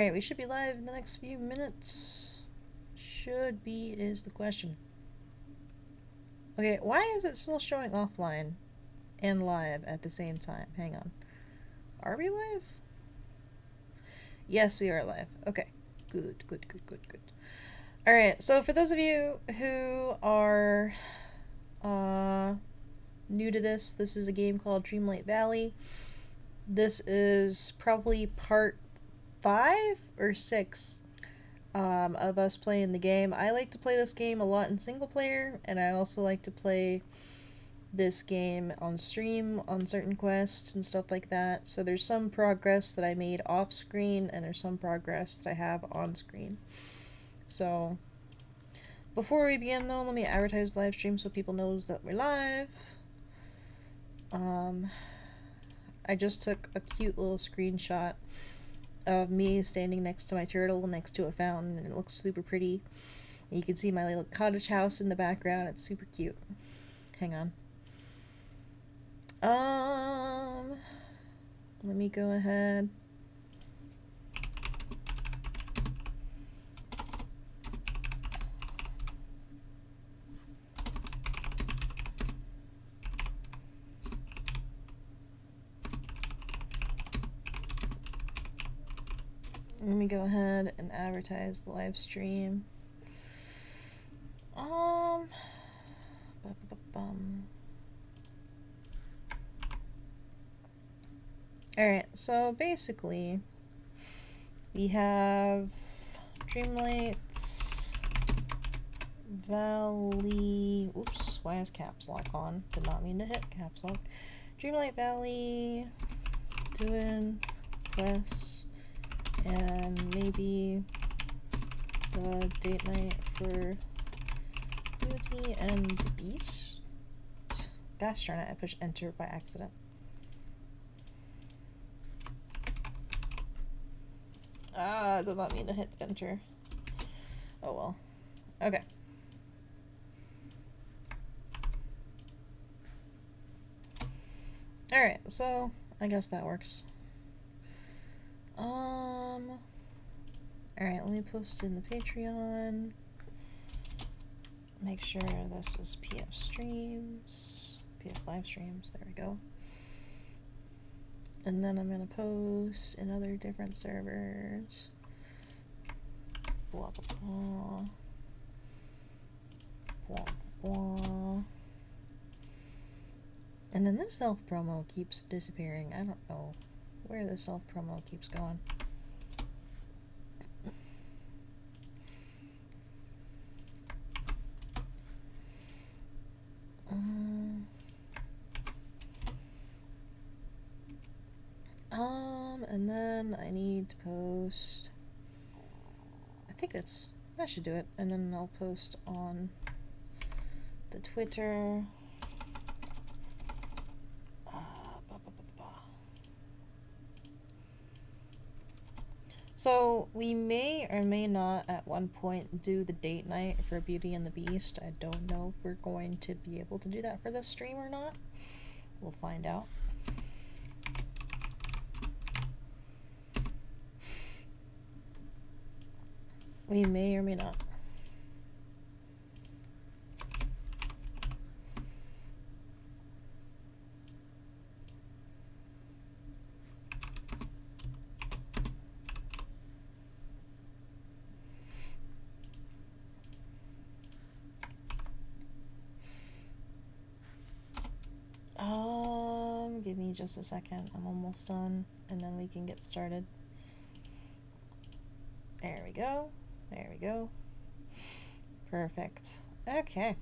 Alright, we should be live in the next few minutes. Should be is the question. Okay, why is it still showing offline and live at the same time? Hang on. Are we live? Yes, we are live. Okay. Good. Alright, so for those of you who are new to this is a game called Dreamlight Valley. This is probably part 5 or 6 of us playing the game. I like to play this game a lot in single player, and I also like to play this game on stream on certain quests and stuff like that. So there's some progress that I made off screen, and there's some progress that I have on screen. So before we begin though, let me advertise the live stream so people knows that we're live. I just took a cute little screenshot of me standing next to my turtle next to a fountain, and it looks super pretty. You can see my little cottage house in the background. It's super cute. Hang on. Let me go ahead. Let me go ahead and advertise the live stream. Alright, so basically, we have Dreamlight Valley. Oops, why is caps lock on? Did not mean to hit caps lock. Dreamlight Valley, doing quests, and maybe the date night for Beauty and the Beast. Gosh darn it, I pushed enter by accident. I did not mean to hit enter. Oh well. Okay. Alright, so I guess that works. Alright, let me post in the Patreon. Make sure this is PF streams. PF live streams, there we go. And then I'm gonna post in other different servers. Blah blah blah. Blah blah. And then this self promo keeps disappearing. I don't know where the self promo keeps going. And then I need to post. I think that should do it. And then I'll post on the Twitter. So we may or may not at one point do the date night for Beauty and the Beast. I don't know if we're going to be able to do that for this stream or not. We'll find out. We may or may not. Give me just a second. I'm almost done, and then we can get started. There we go. There we go. Perfect. Okay.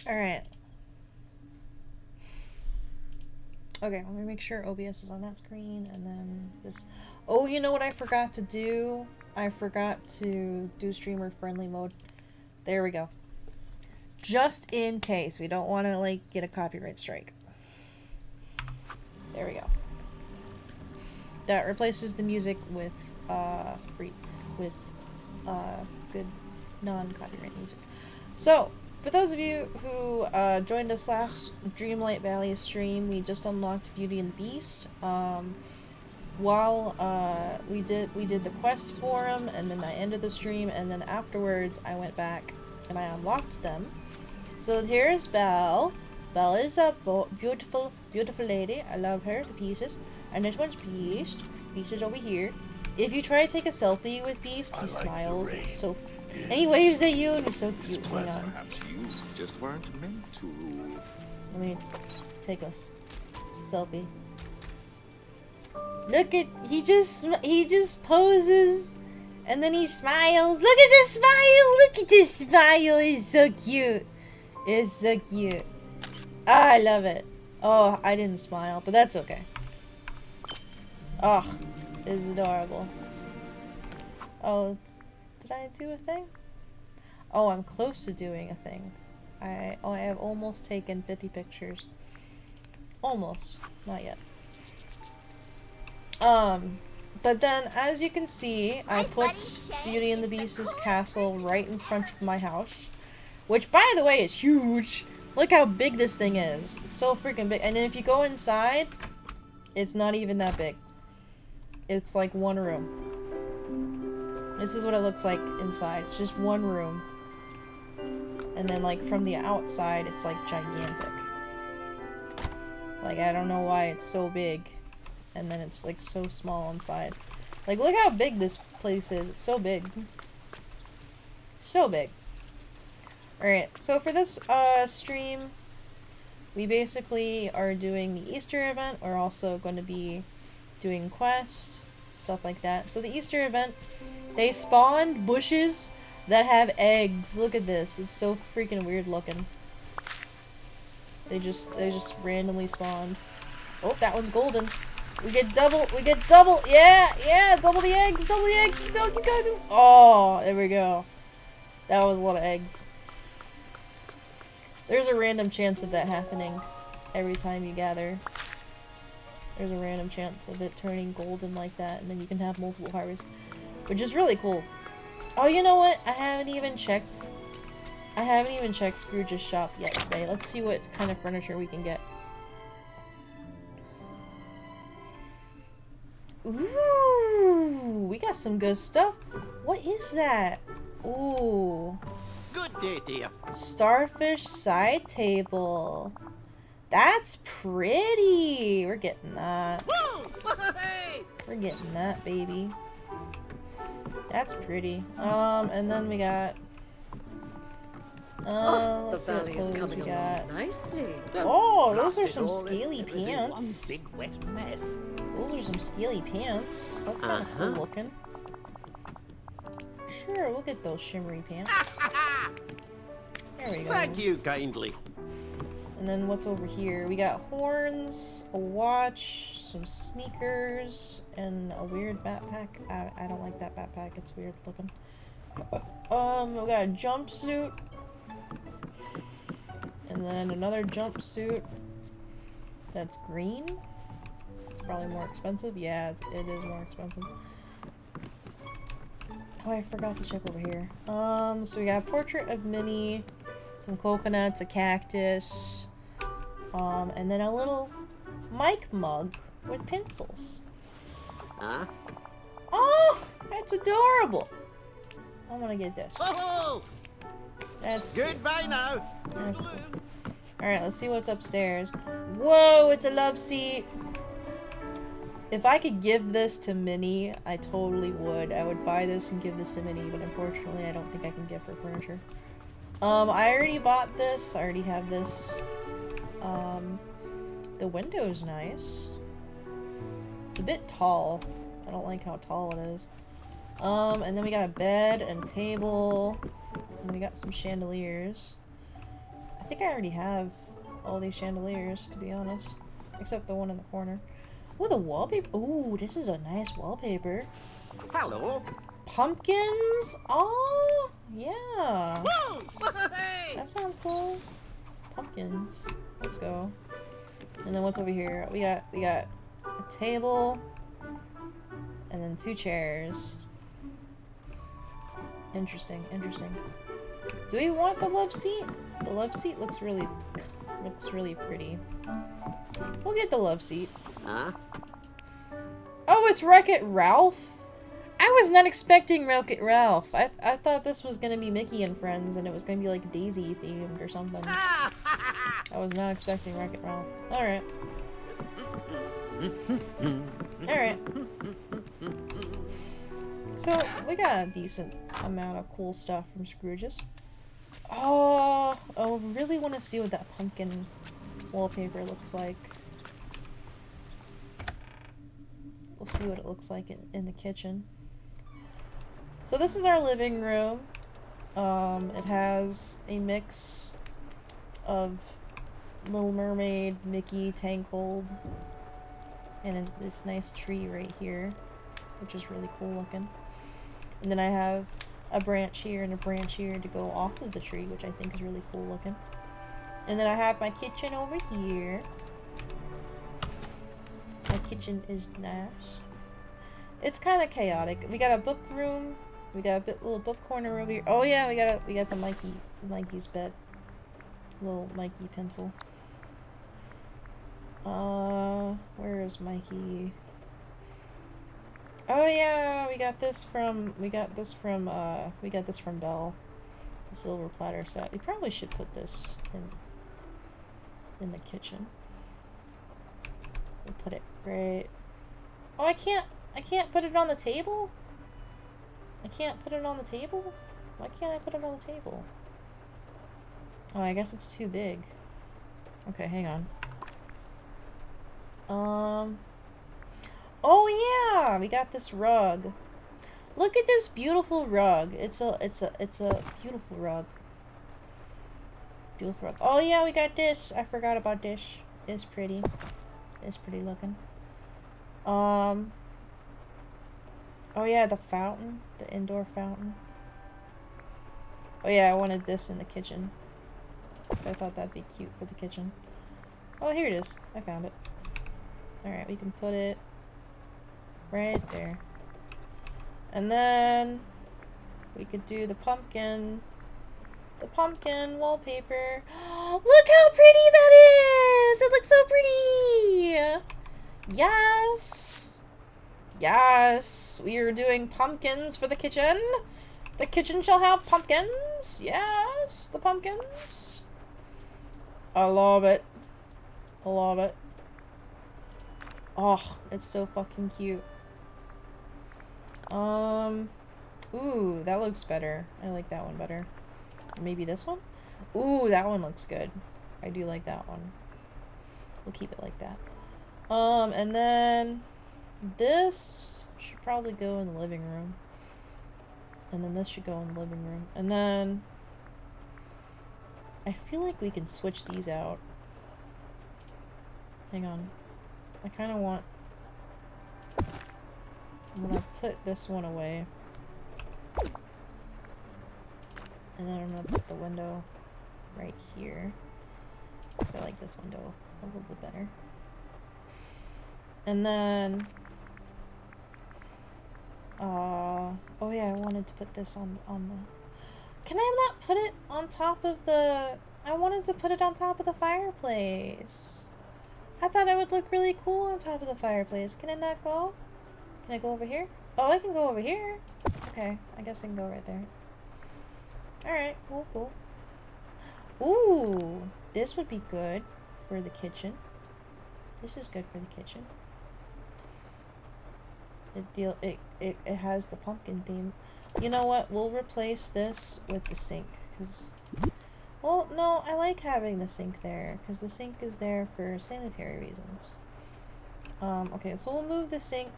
Alright. Okay, let me make sure OBS is on that screen, and then this. Oh, you know what I forgot to do? I forgot to do streamer friendly mode. There we go. Just in case. We don't want to, like, get a copyright strike. There we go. That replaces the music with, good non-copyright music. So, For those of you who joined us last Dreamlight Valley stream, we just unlocked Beauty and the Beast. While we did the quest for him, and then I ended the stream, and then afterwards I went back and I unlocked them. So here's Belle. Belle is a beautiful, beautiful lady. I love her to pieces. And this one's Beast. Beast is over here. If you try to take a selfie with Beast, he smiles. It's so. And he waves at you, and he's so cute. Hang on. Perhaps you just weren't meant to. Let me take a selfie. Look at he just poses, and then he smiles. Look at this smile! Look at this smile! It's so cute. It's so cute. Ah, I love it. Oh, I didn't smile, but that's okay. Oh, it's adorable. Oh, did I do a thing? Oh, I'm close to doing a thing. I have almost taken 50 pictures. Almost, not yet. But then, as you can see, I put Beauty and the Beast's castle right in front of my house. Which, by the way, is huge. Look how big this thing is. It's so freaking big. And then if you go inside, it's not even that big. It's like one room. This is what it looks like inside. It's just one room. And then, like, from the outside, it's, like, gigantic. Like, I don't know why it's so big. And then it's, like, so small inside. Like, look how big this place is. It's so big. So big. Alright, so for this, stream, we basically are doing the Easter event. We're also going to be doing quests, stuff like that. So the Easter event, they spawned bushes that have eggs. Look at this. It's so freaking weird looking. They just randomly spawned. Oh, that one's golden. We get double, yeah, double the eggs, keep going, keep going. Oh, there we go. That was a lot of eggs. There's a random chance of that happening every time you gather. There's a random chance of it turning golden like that, and then you can have multiple harvests, which is really cool. Oh, you know what? I haven't even checked Scrooge's shop yet today. Let's see what kind of furniture we can get. Ooh, we got some good stuff. What is that? Ooh. Good day, dear. Starfish side table. That's pretty. We're getting that. Woo! Hey! We're getting that, baby. That's pretty. And then we got. Let's see what clothes we got. Nicely. Oh, those are some scaly pants. One big wet mess. Those are some scaly pants. That's kind of cool looking. Sure, we'll get those shimmery pants. There we go. Thank you kindly. And then what's over here? We got horns, a watch, some sneakers, and a weird backpack. I don't like that backpack. It's weird looking. We got a jumpsuit. And then another jumpsuit that's green. It's probably more expensive. Yeah, it is more expensive. Oh, I forgot to check over here. So we got a portrait of Minnie, some coconuts, a cactus, and then a little mic mug with pencils. Oh, that's adorable. I want to get this. Oh, That's goodbye cute. now. That's cool. Alright, let's see what's upstairs. Whoa, it's a love seat. If I could give this to Minnie, I totally would. I would buy this and give this to Minnie, but unfortunately I don't think I can give her furniture. I already bought this. I already have this. The window's nice. It's a bit tall. I don't like how tall it is. And then we got a bed and a table. And we got some chandeliers. I think I already have all these chandeliers, to be honest. Except the one in the corner. Ooh, the wallpaper. Ooh, this is a nice wallpaper. Hello. Pumpkins? Oh, yeah. Woo! Hey! That sounds cool. Pumpkins. Let's go. And then what's over here? We got a table. And then 2 chairs. Interesting, interesting. Do we want the love seat? The love seat looks really pretty. We'll get the love seat. Huh? Oh, it's Wreck-It Ralph? I was not expecting Wreck-It Ralph. I thought this was gonna be Mickey and Friends and it was gonna be like Daisy themed or something. I was not expecting Wreck-It Ralph. Alright. Alright. So, we got a decent amount of cool stuff from Scrooge's. Oh, I really want to see what that pumpkin wallpaper looks like. We'll see what it looks like in the kitchen. So this is our living room. It has a mix of Little Mermaid, Mickey, Tangled, and this nice tree right here, which is really cool looking. And then I have a branch here and a branch here to go off of the tree, which I think is really cool looking. And then I have my kitchen over here. My kitchen is nice. It's kind of chaotic. We got a book room. We got a little book corner over here. Oh yeah, we got the Mikey's bed. Little Mikey pencil. Where is Mikey? Oh yeah, we got this from Belle. The silver platter set. We probably should put this in the kitchen. We'll put it right. Oh, I can't put it on the table? I can't put it on the table? Why can't I put it on the table? Oh, I guess it's too big. Okay, hang on. Oh yeah, we got this rug. Look at this beautiful rug. It's a beautiful rug. Beautiful rug. Oh yeah, we got this. I forgot about this. It's pretty. It's pretty looking. Oh yeah, the fountain, the indoor fountain. Oh yeah, I wanted this in the kitchen. So I thought that'd be cute for the kitchen. Oh, here it is. I found it. Alright, we can put it right there. And then we could do the pumpkin wallpaper. Look how pretty that is! It looks so pretty! Yes! Yes! We are doing pumpkins for the kitchen. The kitchen shall have pumpkins. Yes, the pumpkins. I love it. I love it. Oh, it's so fucking cute. Ooh, that looks better. I like that one better. Maybe this one? Ooh, that one looks good. I do like that one. We'll keep it like that. And then this should probably go in the living room. And then this should go in the living room. And then I feel like we can switch these out. Hang on. I kind of want... I'm gonna put this one away. And then I'm gonna put the window right here. Because I like this window a little bit better. And then... oh yeah, I wanted to put this on the... Can I not put it on top of the... I wanted to put it on top of the fireplace. I thought it would look really cool on top of the fireplace. Can it not go? Can I go over here? Oh, I can go over here. Okay, I guess I can go right there. Alright, cool, cool. Ooh, this would be good for the kitchen. This is good for the kitchen. It has the pumpkin theme. You know what? We'll replace this with the sink, because... Well, no, I like having the sink there, because the sink is there for sanitary reasons. Okay, so we'll move the sink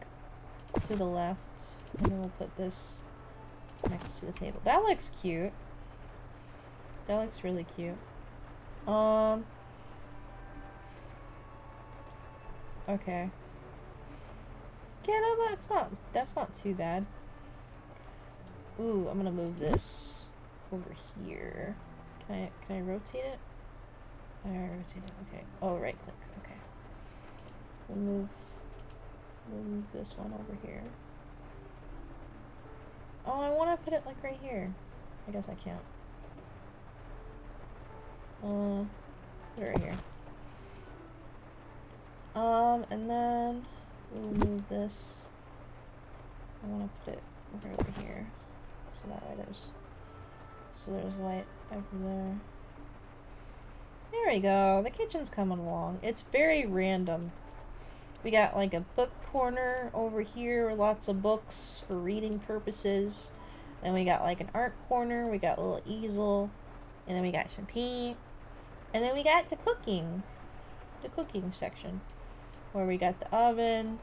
to the left, and then we'll put this next to the table. That looks cute. That looks really cute. Okay. Yeah, no, that's not too bad. Ooh, I'm gonna move this over here. Can I rotate it? I rotate it. Okay. Oh, right click. Okay. We'll move this one over here. Oh, I want to put it like right here. I guess I can't. Right here. And then we'll move this. I want to put it right over here, so that way there's light over there. There we go. The kitchen's coming along. It's very random. We got like a book corner over here with lots of books for reading purposes. Then we got like an art corner. We got a little easel. And then we got some paint. And then we got the cooking section, where we got the oven,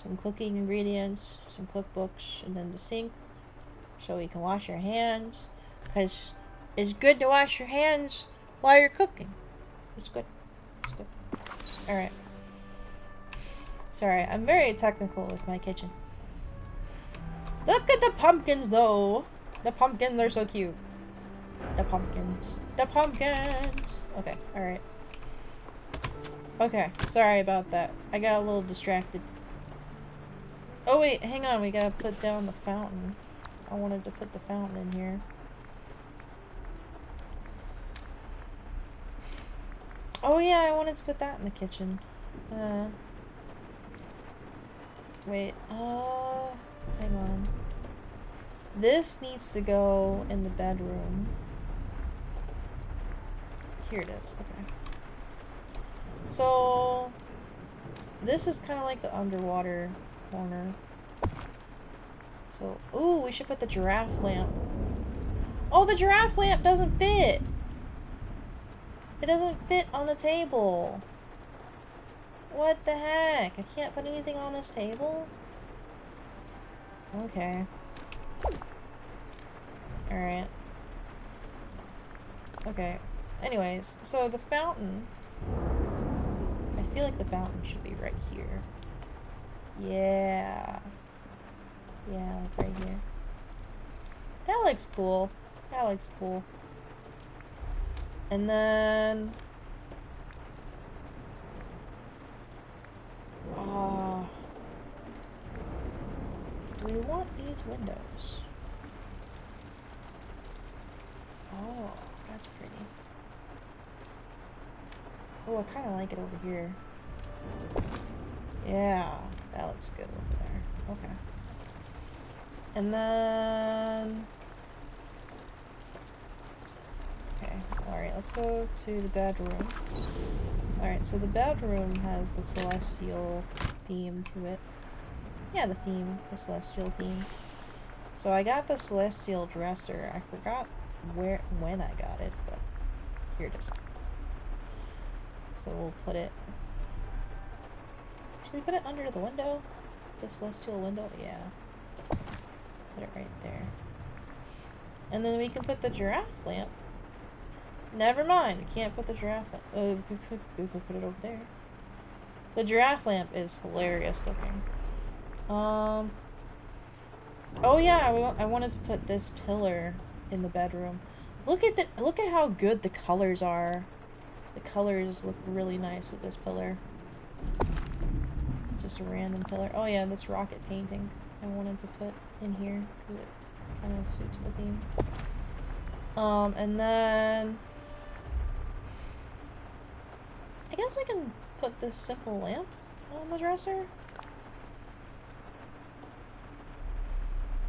some cooking ingredients, some cookbooks, and then the sink, so we can wash our hands, because it's good to wash your hands while you're cooking. It's good. It's good. Alright. Sorry, I'm very technical with my kitchen. Look at the pumpkins, though. The pumpkins are so cute. The pumpkins. The pumpkins. Okay, alright. Okay, sorry about that. I got a little distracted. Oh wait, hang on, we gotta put down the fountain. I wanted to put the fountain in here. Oh yeah, I wanted to put that in the kitchen. Wait, hang on. This needs to go in the bedroom. Here it is, okay. So, this is kind of like the underwater corner. So, ooh, we should put the giraffe lamp. Oh, the giraffe lamp doesn't fit! It doesn't fit on the table. What the heck? I can't put anything on this table? Okay. Alright. Okay. Anyways, so the fountain... I feel like the fountain should be right here. Yeah. Yeah, like right here. That looks cool. That looks cool. And then... do we want these windows? Oh, that's pretty. Oh, I kind of like it over here. Yeah, that looks good over there. Okay. And then... okay, alright, let's go to the bedroom. Alright, so the bedroom has the celestial theme to it. Yeah, the celestial theme. So I got the celestial dresser. I forgot when I got it, but here it is. So we'll put it... should we put it under the window? The celestial window? Yeah. Put it right there. And then we can put the giraffe lamp. Never mind, we can't put the giraffe lamp. Oh, we could put it over there. The giraffe lamp is hilarious looking. Oh yeah, I wanted to put this pillar in the bedroom. Look at how good the colors are. The colors look really nice with this pillar. Just a random pillar. Oh yeah, this rocket painting I wanted to put in here because it kind of suits the theme. And then I guess we can put this simple lamp on the dresser.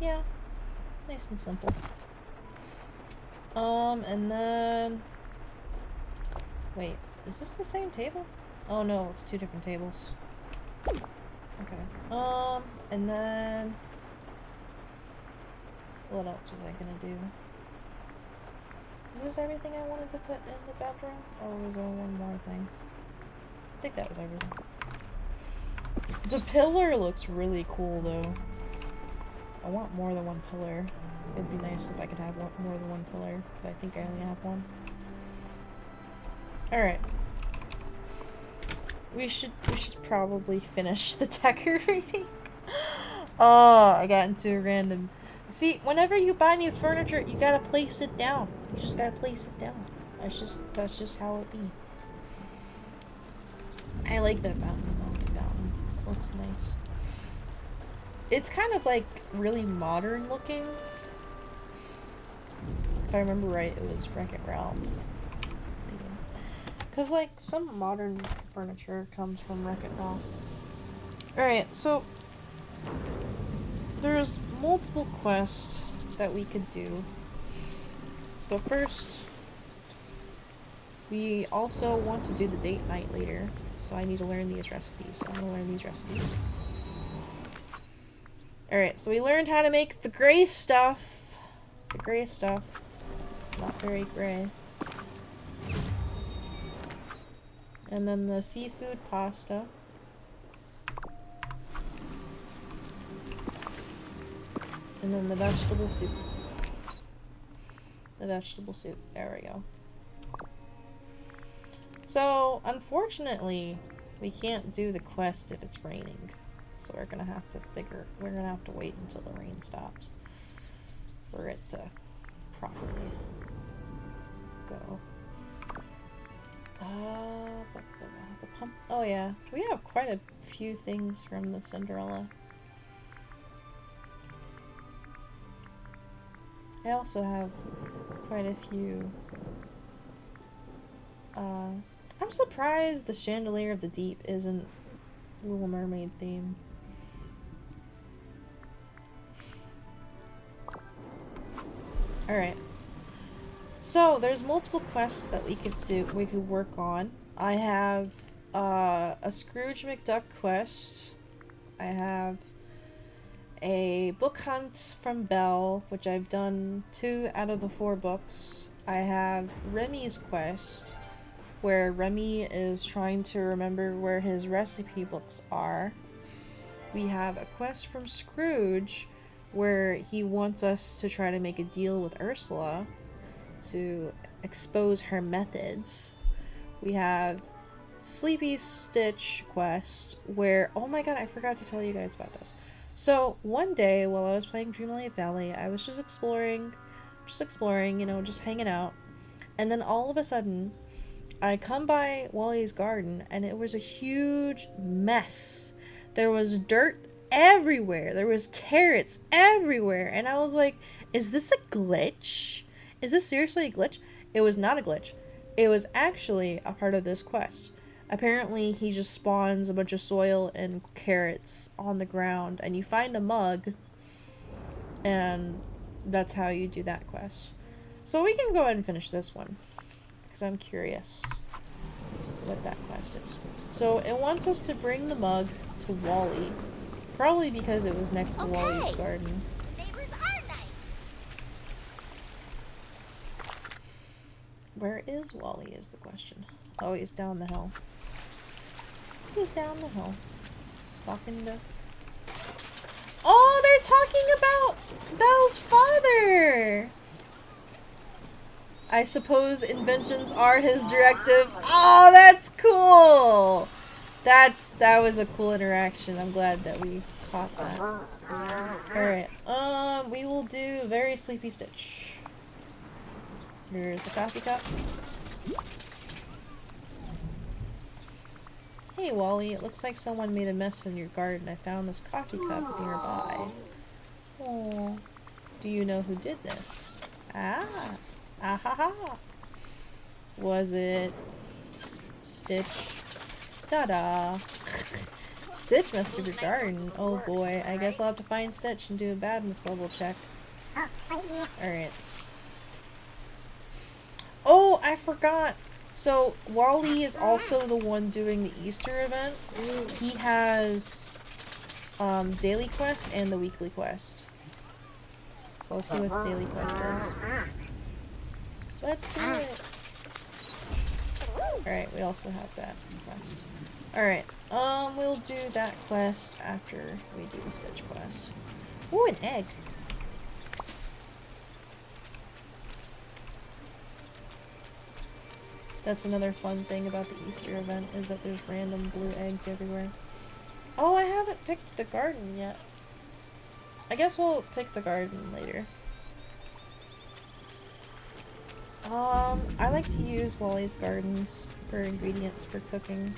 Yeah, nice and simple. And then... wait, is this the same table? Oh no, it's two different tables. Okay. And then... what else was I gonna do? Is this everything I wanted to put in the bedroom? Or was there one more thing? I think that was everything. The pillar looks really cool though. I want more than one pillar. It'd be nice if I could have more than one pillar, but I think I only have one. Alright. We should probably finish the decorating. Oh, I got into a random... see, whenever you buy new furniture, you gotta place it down. You just gotta place it down. That's just how it be. I like that fountain though. The fountain looks nice. It's kind of like really modern looking. If I remember right, it was Wreck-It Ralph Because, like, some modern furniture comes from Wreck-It Ralph. Alright, so there's multiple quests that we could do. But first, we also want to do the date night later. So I need to learn these recipes. So I'm going to learn these recipes. Alright, so we learned how to make the gray stuff. The gray stuff. It's not very gray. And then the seafood pasta. And then the vegetable soup. The vegetable soup. There we go. So, unfortunately, we can't do the quest if it's raining. So we're gonna have to wait until the rain stops for it to properly go. The pump. Oh yeah, we have quite a few things from the Cinderella. I also have quite a few. I'm surprised the Chandelier of the Deep isn't Little Mermaid theme. Alright. So, there's multiple quests that we could work on. I have a Scrooge McDuck quest. I have a book hunt from Belle, which I've done 2 out of the 4 books. I have Remy's quest, where Remy is trying to remember where his recipe books are. We have a quest from Scrooge, where he wants us to try to make a deal with Ursula to expose her methods. We have Sleepy Stitch quest, where, oh my god, I forgot to tell you guys about this. So, one day, while I was playing Dreamlight Valley, I was just exploring, you know, just hanging out. And then all of a sudden, I come by Wally's garden, and it was a huge mess. There was dirt everywhere. There was carrots everywhere. And I was like, is this a glitch? Is this seriously a glitch? It was not a glitch. It was actually a part of this quest. Apparently, he just spawns a bunch of soil and carrots on the ground, and you find a mug, and that's how you do that quest. So we can go ahead and finish this one, because I'm curious what that quest is. So it wants us to bring the mug to Wally, probably because it was next to Wally's garden. Neighbors are nice. Where is Wally is the question. Oh, he's down the hill. He's down the hill. Talking to... Oh, they're talking about Belle's father! I suppose inventions are his directive. Oh, that's cool! That was a cool interaction. I'm glad that we caught that. Alright, we will do Very Sleepy Stitch. Here's the coffee cup. Hey Wally, it looks like someone made a mess in your garden. I found this coffee cup nearby. Oh, do you know who did this? Ah, ah ha ha. Was it Stitch? Ta-da! Stitch must have your garden. Oh boy, I guess I'll have to find Stitch and do a badness level check. Alright. Oh, I forgot! So, Wally is also the one doing the Easter event. He has daily quest and the weekly quest. So let's see what the daily quest is. Let's do it! Alright, we also have that quest. Alright, we'll do that quest after we do the Stitch quest. Ooh, an egg! That's another fun thing about the Easter event, is that there's random blue eggs everywhere. Oh, I haven't picked the garden yet. I guess we'll pick the garden later. I like to use Wally's gardens for ingredients for cooking.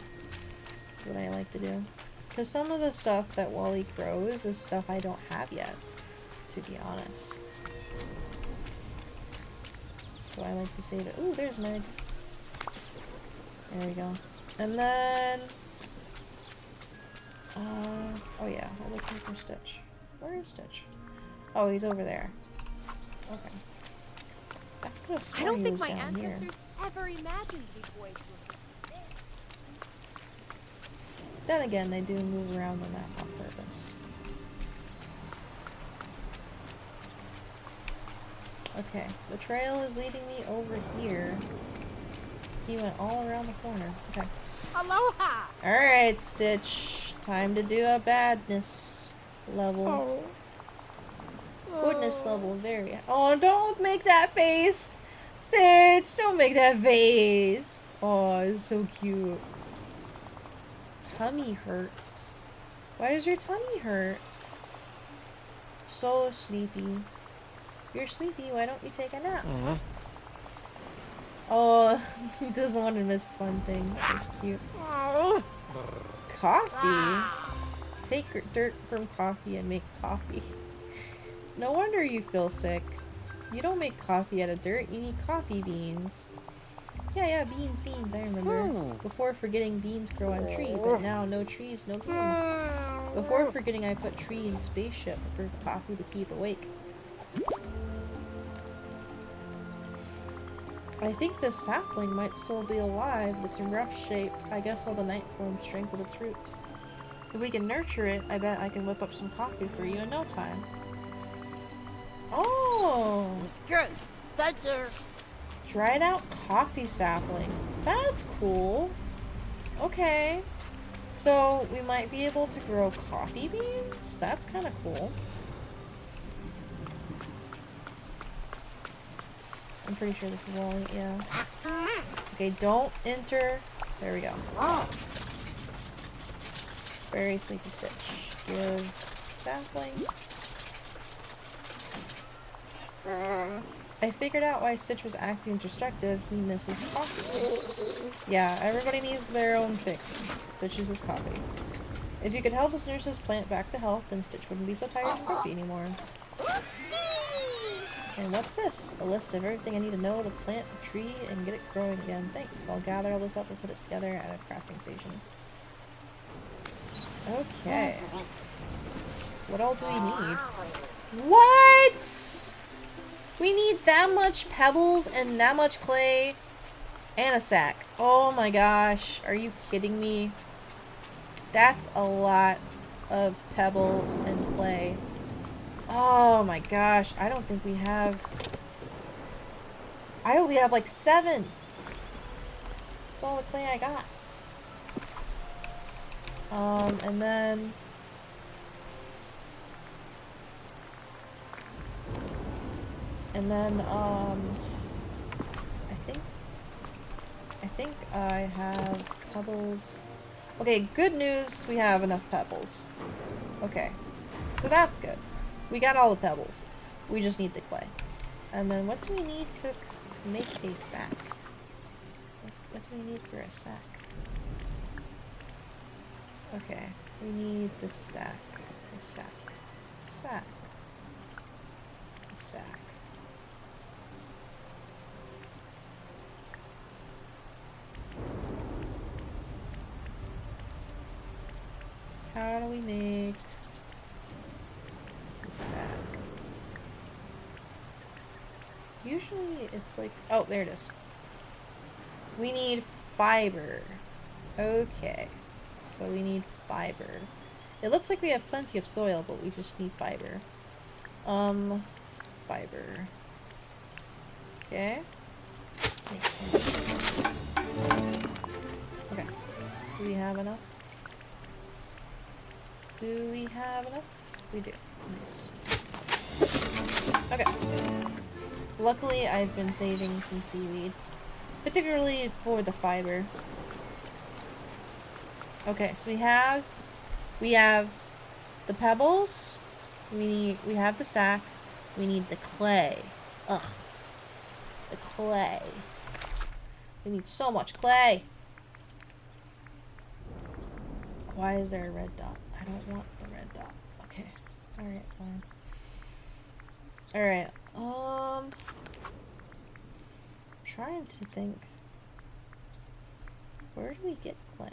That's what I like to do. Because some of the stuff that Wally grows is stuff I don't have yet, to be honest. So I like to say that, ooh, there's an egg. There we go. And then... oh yeah, we're looking for Stitch. Where is Stitch? Oh, he's over there. Okay. I could have I sworn don't he think was my down here. ancestors ever imagined these boys would. Then again, they do move around the map on purpose. Okay, the trail is leading me over here. He went all around the corner. Okay. Aloha! Alright, Stitch. Time to do a badness level. Goodness level, very. Oh, don't make that face! Stitch, don't make that face! Oh, it's so cute. Tummy hurts. Why does your tummy hurt? So sleepy. You're sleepy, why don't you take a nap? Oh, he doesn't want to miss fun things. That's cute. Coffee? Take dirt from coffee and make coffee. No wonder you feel sick. You don't make coffee out of dirt, you need coffee beans. Yeah, beans, I remember. Before forgetting beans grow on tree, but now no trees, no beans. Before forgetting I put tree in spaceship for coffee to keep awake. I think this sapling might still be alive, but it's in rough shape. I guess all the night foam strangled its roots. If we can nurture it, I bet I can whip up some coffee for you in no time. Oh! It's good. Thank you. Dried out coffee sapling. That's cool. Okay. So, we might be able to grow coffee beans? That's kind of cool. I'm pretty sure this is Wally, yeah. Okay, don't enter. There we go. Very sleepy Stitch. Give sapling. I figured out why Stitch was acting destructive. He misses coffee. Yeah, everybody needs their own fix. Stitch uses coffee. If you could help us nurse this plant back to health, then Stitch wouldn't be so tired and grumpy anymore. And what's this? A list of everything I need to know to plant the tree and get it growing again. Thanks. I'll gather all this up and put it together at a crafting station. Okay. What all do we need? What? We need that much pebbles and that much clay and a sack. Oh my gosh. Are you kidding me? That's a lot of pebbles and clay. Oh my gosh. I don't think we have... I only have like 7. That's all the clay I got. And then... I think I have pebbles. Okay, good news, we have enough pebbles. Okay, so that's good. We got all the pebbles. We just need the clay. And then what do we need to make a sack? What do we need for a sack? Okay, we need the sack. A sack. Sack. A sack. How do we make the sack? Usually it's like... Oh, there it is. We need fiber. Okay. So we need fiber. It looks like we have plenty of soil, but we just need fiber. Fiber. Okay. Okay. Do we have enough? Do we have enough? We do. Nice. Okay. Luckily, I've been saving some seaweed. Particularly for the fiber. Okay, so we have the pebbles. We have the sack. We need the clay. Ugh. The clay. We need so much clay. Why is there a red dot? I don't want the red dot. Okay. Alright, fine. Alright, trying to think Where do we get clay?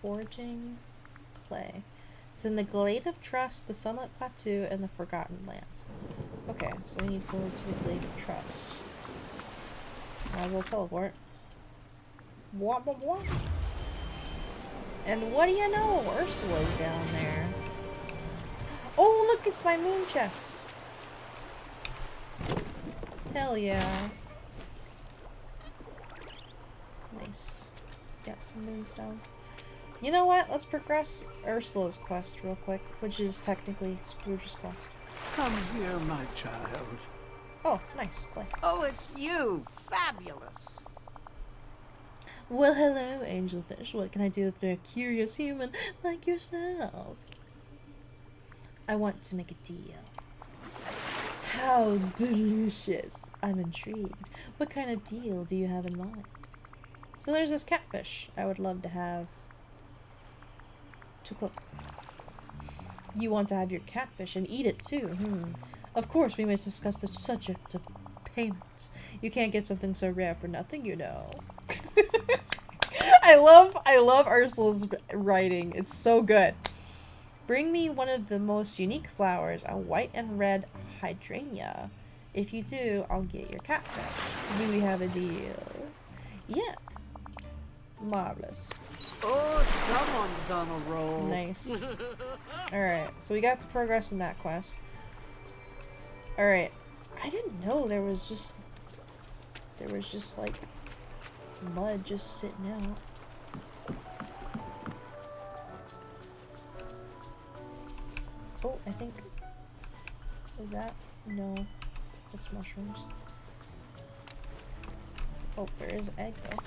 Foraging clay. It's in the Glade of Trust, the Sunlit Plateau, and the Forgotten Lands. Okay, so we need to forward to the Glade of Trust. Might as well teleport. Bwah, bwah, bwah. And what do you know? Ursula's down there. Oh, look, it's my moon chest. Hell yeah. Nice. Got some moonstones. You know what? Let's progress Ursula's quest real quick, which is technically Scrooge's quest. Come here, my child. Oh, nice. Play. Oh, it's you. Fabulous. Well, hello, Angelfish. What can I do for a curious human like yourself? I want to make a deal. How delicious. I'm intrigued. What kind of deal do you have in mind? So there's this catfish I would love to have to cook. You want to have your catfish and eat it too, Of course, we must discuss the subject of payments. You can't get something so rare for nothing, you know. I love Ursula's writing. It's so good. Bring me one of the most unique flowers, a white and red hydrangea. If you do, I'll get your catfish. Do we have a deal? Yes. Marvelous. Oh, someone's on a roll. Nice. Alright, so we got the progress in that quest. Alright. I didn't know there was just like mud just sitting out. Oh, I think, is that? No, that's mushrooms. Oh, there is an egg though.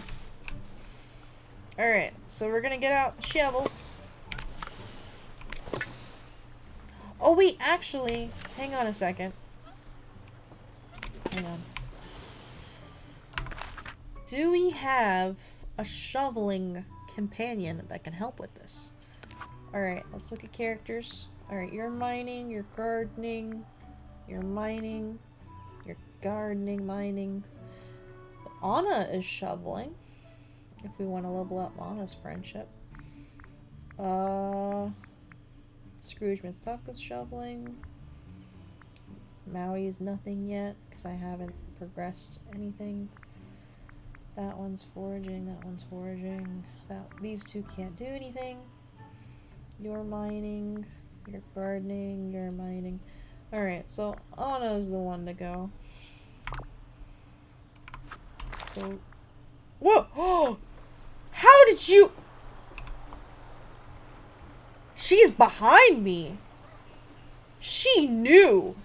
Alright, so we're gonna get out the shovel. Oh wait, actually, hang on a second. Hang on. Do we have a shoveling companion that can help with this? Alright, let's look at characters. Alright, you're mining, you're gardening, you're mining, you're gardening, mining. Anna is shoveling. If we want to level up Anna's friendship. Scrooge Mitsuka's shoveling. Maui is nothing yet, because I haven't progressed anything. That one's foraging, that one's foraging. These two can't do anything. You're mining, you're gardening, you're mining. Alright, so Anna's the one to go. So... Whoa! Oh! How did you... She's behind me! She knew!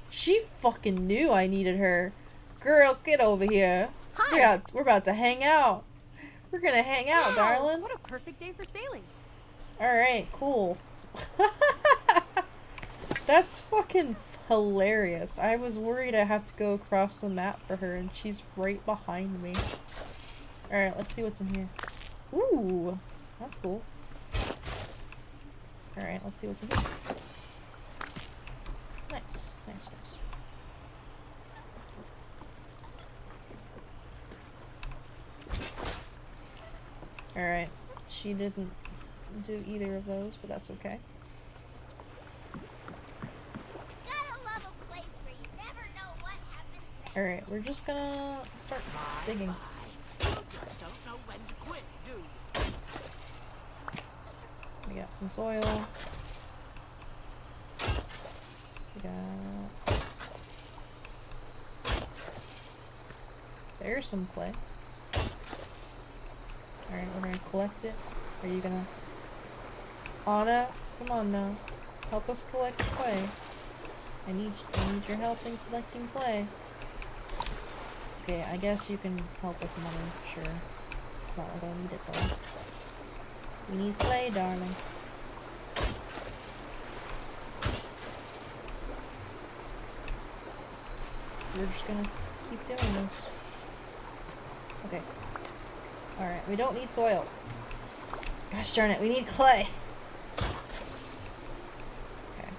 She fucking knew I needed her. Girl, get over here. Hi! We're about to hang out. We're gonna hang out, Wow, darling. what a perfect day for sailing. Alright, cool. That's fucking hilarious. I was worried I have to go across the map for her, and she's right behind me. Alright, let's see what's in here. Ooh, that's cool. Alright, let's see what's in here. Nice, nice, nice. Alright, she didn't do either of those, but that's okay. Gotta love a place where you never know what happens next. Alright, we're just gonna start digging. You just don't know when to quit, do you? We got some soil. We got... There's some clay. Alright, we're gonna collect it. Are you gonna... Anna, come on now. Help us collect clay. I need your help in collecting clay. Okay, I guess you can help with money, sure. It's not like I need it though. We need clay, darling. We're just gonna keep doing this. Okay. Alright, we don't need soil. Gosh darn it, we need clay. Okay.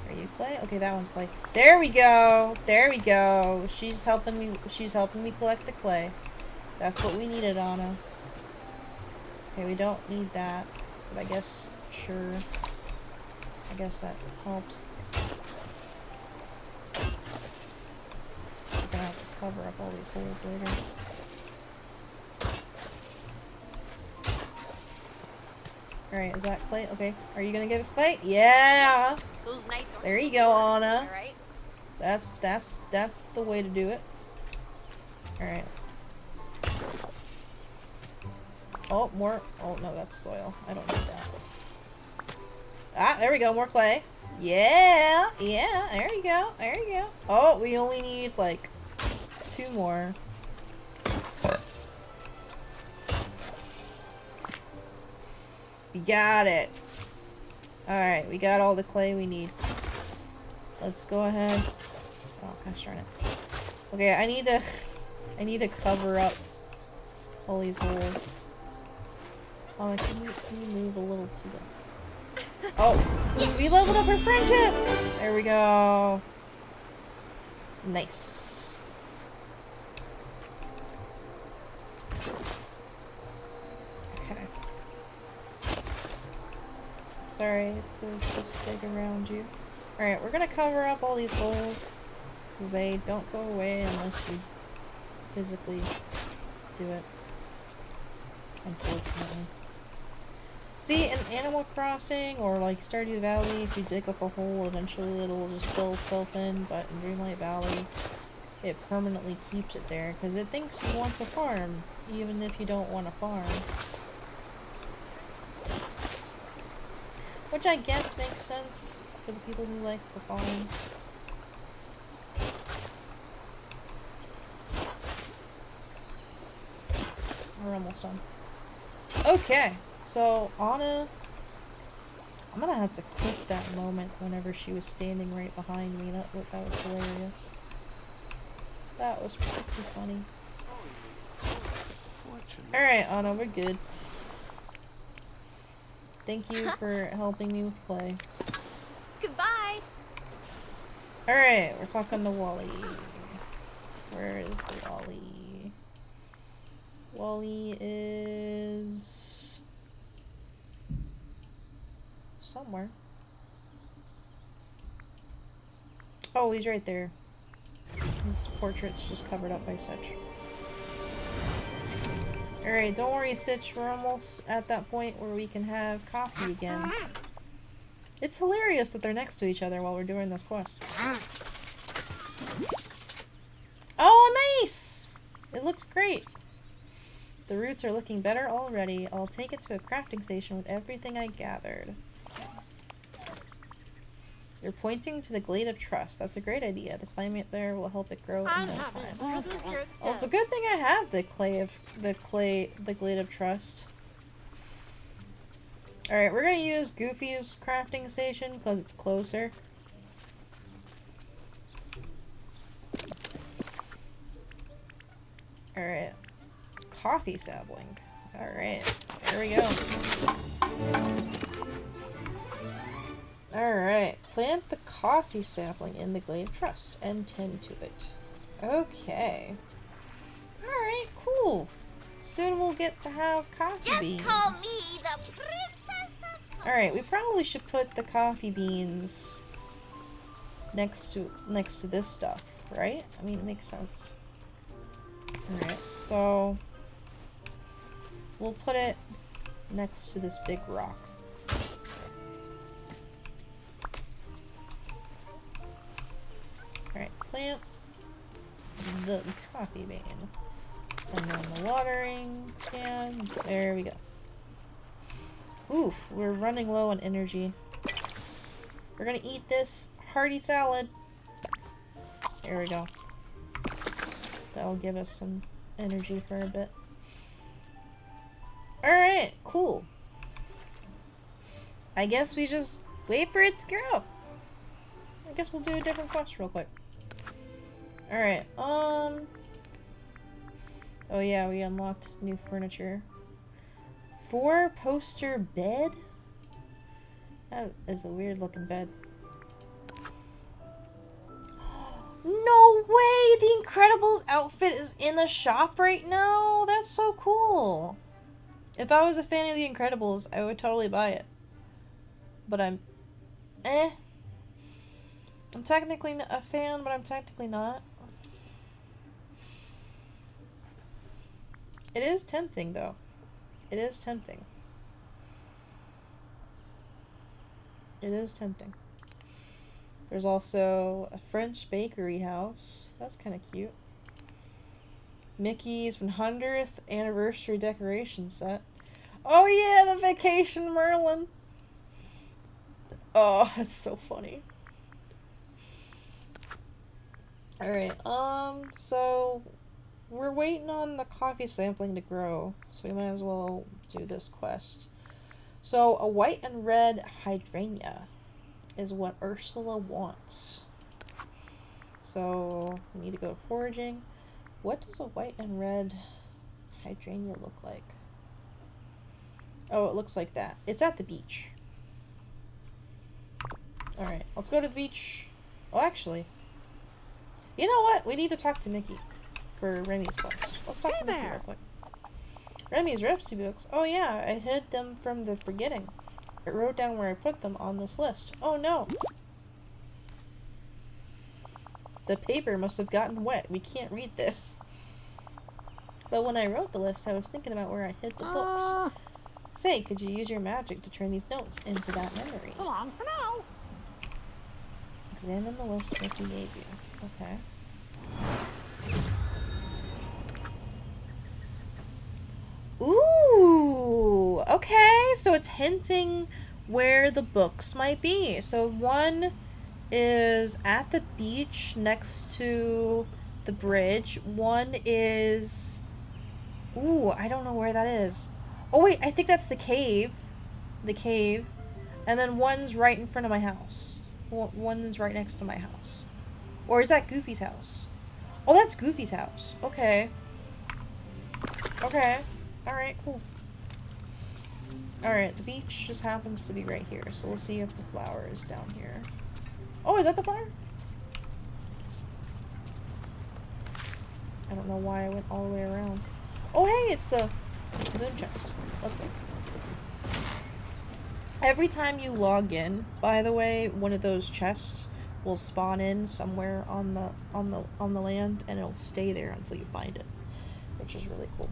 Are you clay? Okay, that one's clay. There we go. There we go. She's helping me. She's helping me collect the clay. That's what we needed, Anna. Okay, we don't need that, but I guess sure. I guess that helps. I'm gonna have to cover up all these holes later. Alright, is that clay? Okay. Are you gonna give us clay? Yeah! Those nice There you go, Anna. Right? That's the way to do it. Alright. Oh, more. Oh, no, that's soil. I don't need that. Ah, there we go. More clay. Yeah! Yeah, there you go. There you go. Oh, we only need, like, 2 more. We got it. Alright, we got all the clay we need. Let's go ahead. Oh, gosh darn it. Okay, I need to cover up all these holes. Oh, can you move a little to the... Oh! We leveled up our friendship! There we go. Nice. Okay. Sorry to just dig around you. Alright, we're gonna cover up all these holes. Because they don't go away unless you physically do it. Unfortunately. See, in Animal Crossing or like Stardew Valley, if you dig up a hole, eventually it'll just fill itself in, but in Dreamlight Valley, it permanently keeps it there because it thinks you want to farm, even if you don't want to farm. Which I guess makes sense for the people who like to farm. We're almost done. Okay, so Anna, I'm gonna have to clip that moment whenever she was standing right behind me. That was hilarious. That was pretty funny. Alright, Anna, we're good. Thank you for helping me with clay. Goodbye. Alright, we're talking to Wally. Where is the Wally? Wally is... somewhere. Oh, he's right there. His portrait's just covered up by such. Alright, don't worry, Stitch. We're almost at that point where we can have coffee again. It's hilarious that they're next to each other while we're doing this quest. Oh, nice! It looks great. The roots are looking better already. I'll take it to a crafting station with everything I gathered. You're pointing to the Glade of Trust. That's a great idea. The climate there will help it grow in no time. Well, it's a good thing I have the Glade of Trust. Alright, we're gonna use Goofy's crafting station because it's closer. Alright. Coffee sapling. Alright, there we go. Alright, plant the coffee sapling in the Glade of Trust and tend to it. Okay. Alright, cool. Soon we'll get to have coffee beans. Just call me the princess of... Alright, we probably should put the coffee beans next to this stuff, right? I mean, it makes sense. Alright, so we'll put it next to this big rock. Alright, plant the coffee bean. And then the watering can. There we go. Oof, we're running low on energy. We're gonna eat this hearty salad. There we go. That'll give us some energy for a bit. Alright, cool. I guess we just wait for it to grow. I guess we'll do a different quest real quick. Alright, oh yeah, we unlocked new furniture. 4-poster bed? That is a weird looking bed. outfit is in the shop right now? That's so cool. If I was a fan of The Incredibles, I would totally buy it. But I'm technically a fan, but I'm technically not. It is tempting, though. It is tempting. It is tempting. There's also a French bakery house. That's kind of cute. Mickey's 100th anniversary decoration set. Oh yeah, the Vacation Merlin. Oh, that's so funny. Alright, so we're waiting on the coffee sampling to grow, so we might as well do this quest. So, a white and red hydrangea is what Ursula wants. So, we need to go foraging. What does a white and red hydrangea look like? Oh, it looks like that. It's at the beach. Alright, let's go to the beach. Oh, actually, you know what? We need to talk to Mickey for Remy's quest. Let's talk to Mickey real quick. Remy's recipe books. Oh yeah, I hid them from the forgetting. I wrote down where I put them on this list. Oh no! The paper must have gotten wet. We can't read this. But when I wrote the list, I was thinking about where I hid the books. Say, could you use your magic to turn these notes into that memory? So long for now. Examine the list Mickey gave you. Okay. Ooh! Okay, so it's hinting where the books might be. So one is at the beach next to the bridge. One is... Ooh, I don't know where that is. Oh wait, I think that's the cave. The cave. And then one's right in front of my house. One's right next to my house. Or is that Goofy's house? Oh, that's Goofy's house. Okay. Okay. Alright, cool. Alright, the beach just happens to be right here. So we'll see if the flower is down here. Oh, is that the flower? I don't know why I went all the way around. Oh, hey, it's the moon chest. Let's go. Every time you log in, by the way, one of those chests will spawn in somewhere on the land, and it'll stay there until you find it, which is really cool.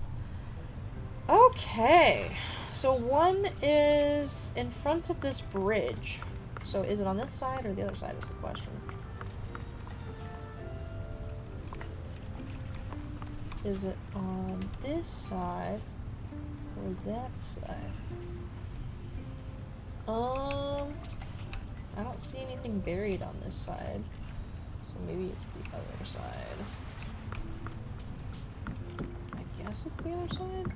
Okay, so one is in front of this bridge. So is it on this side or the other side is the question. Is it on this side or that side? I don't see anything buried on this side, so maybe it's the other side. I guess it's the other side.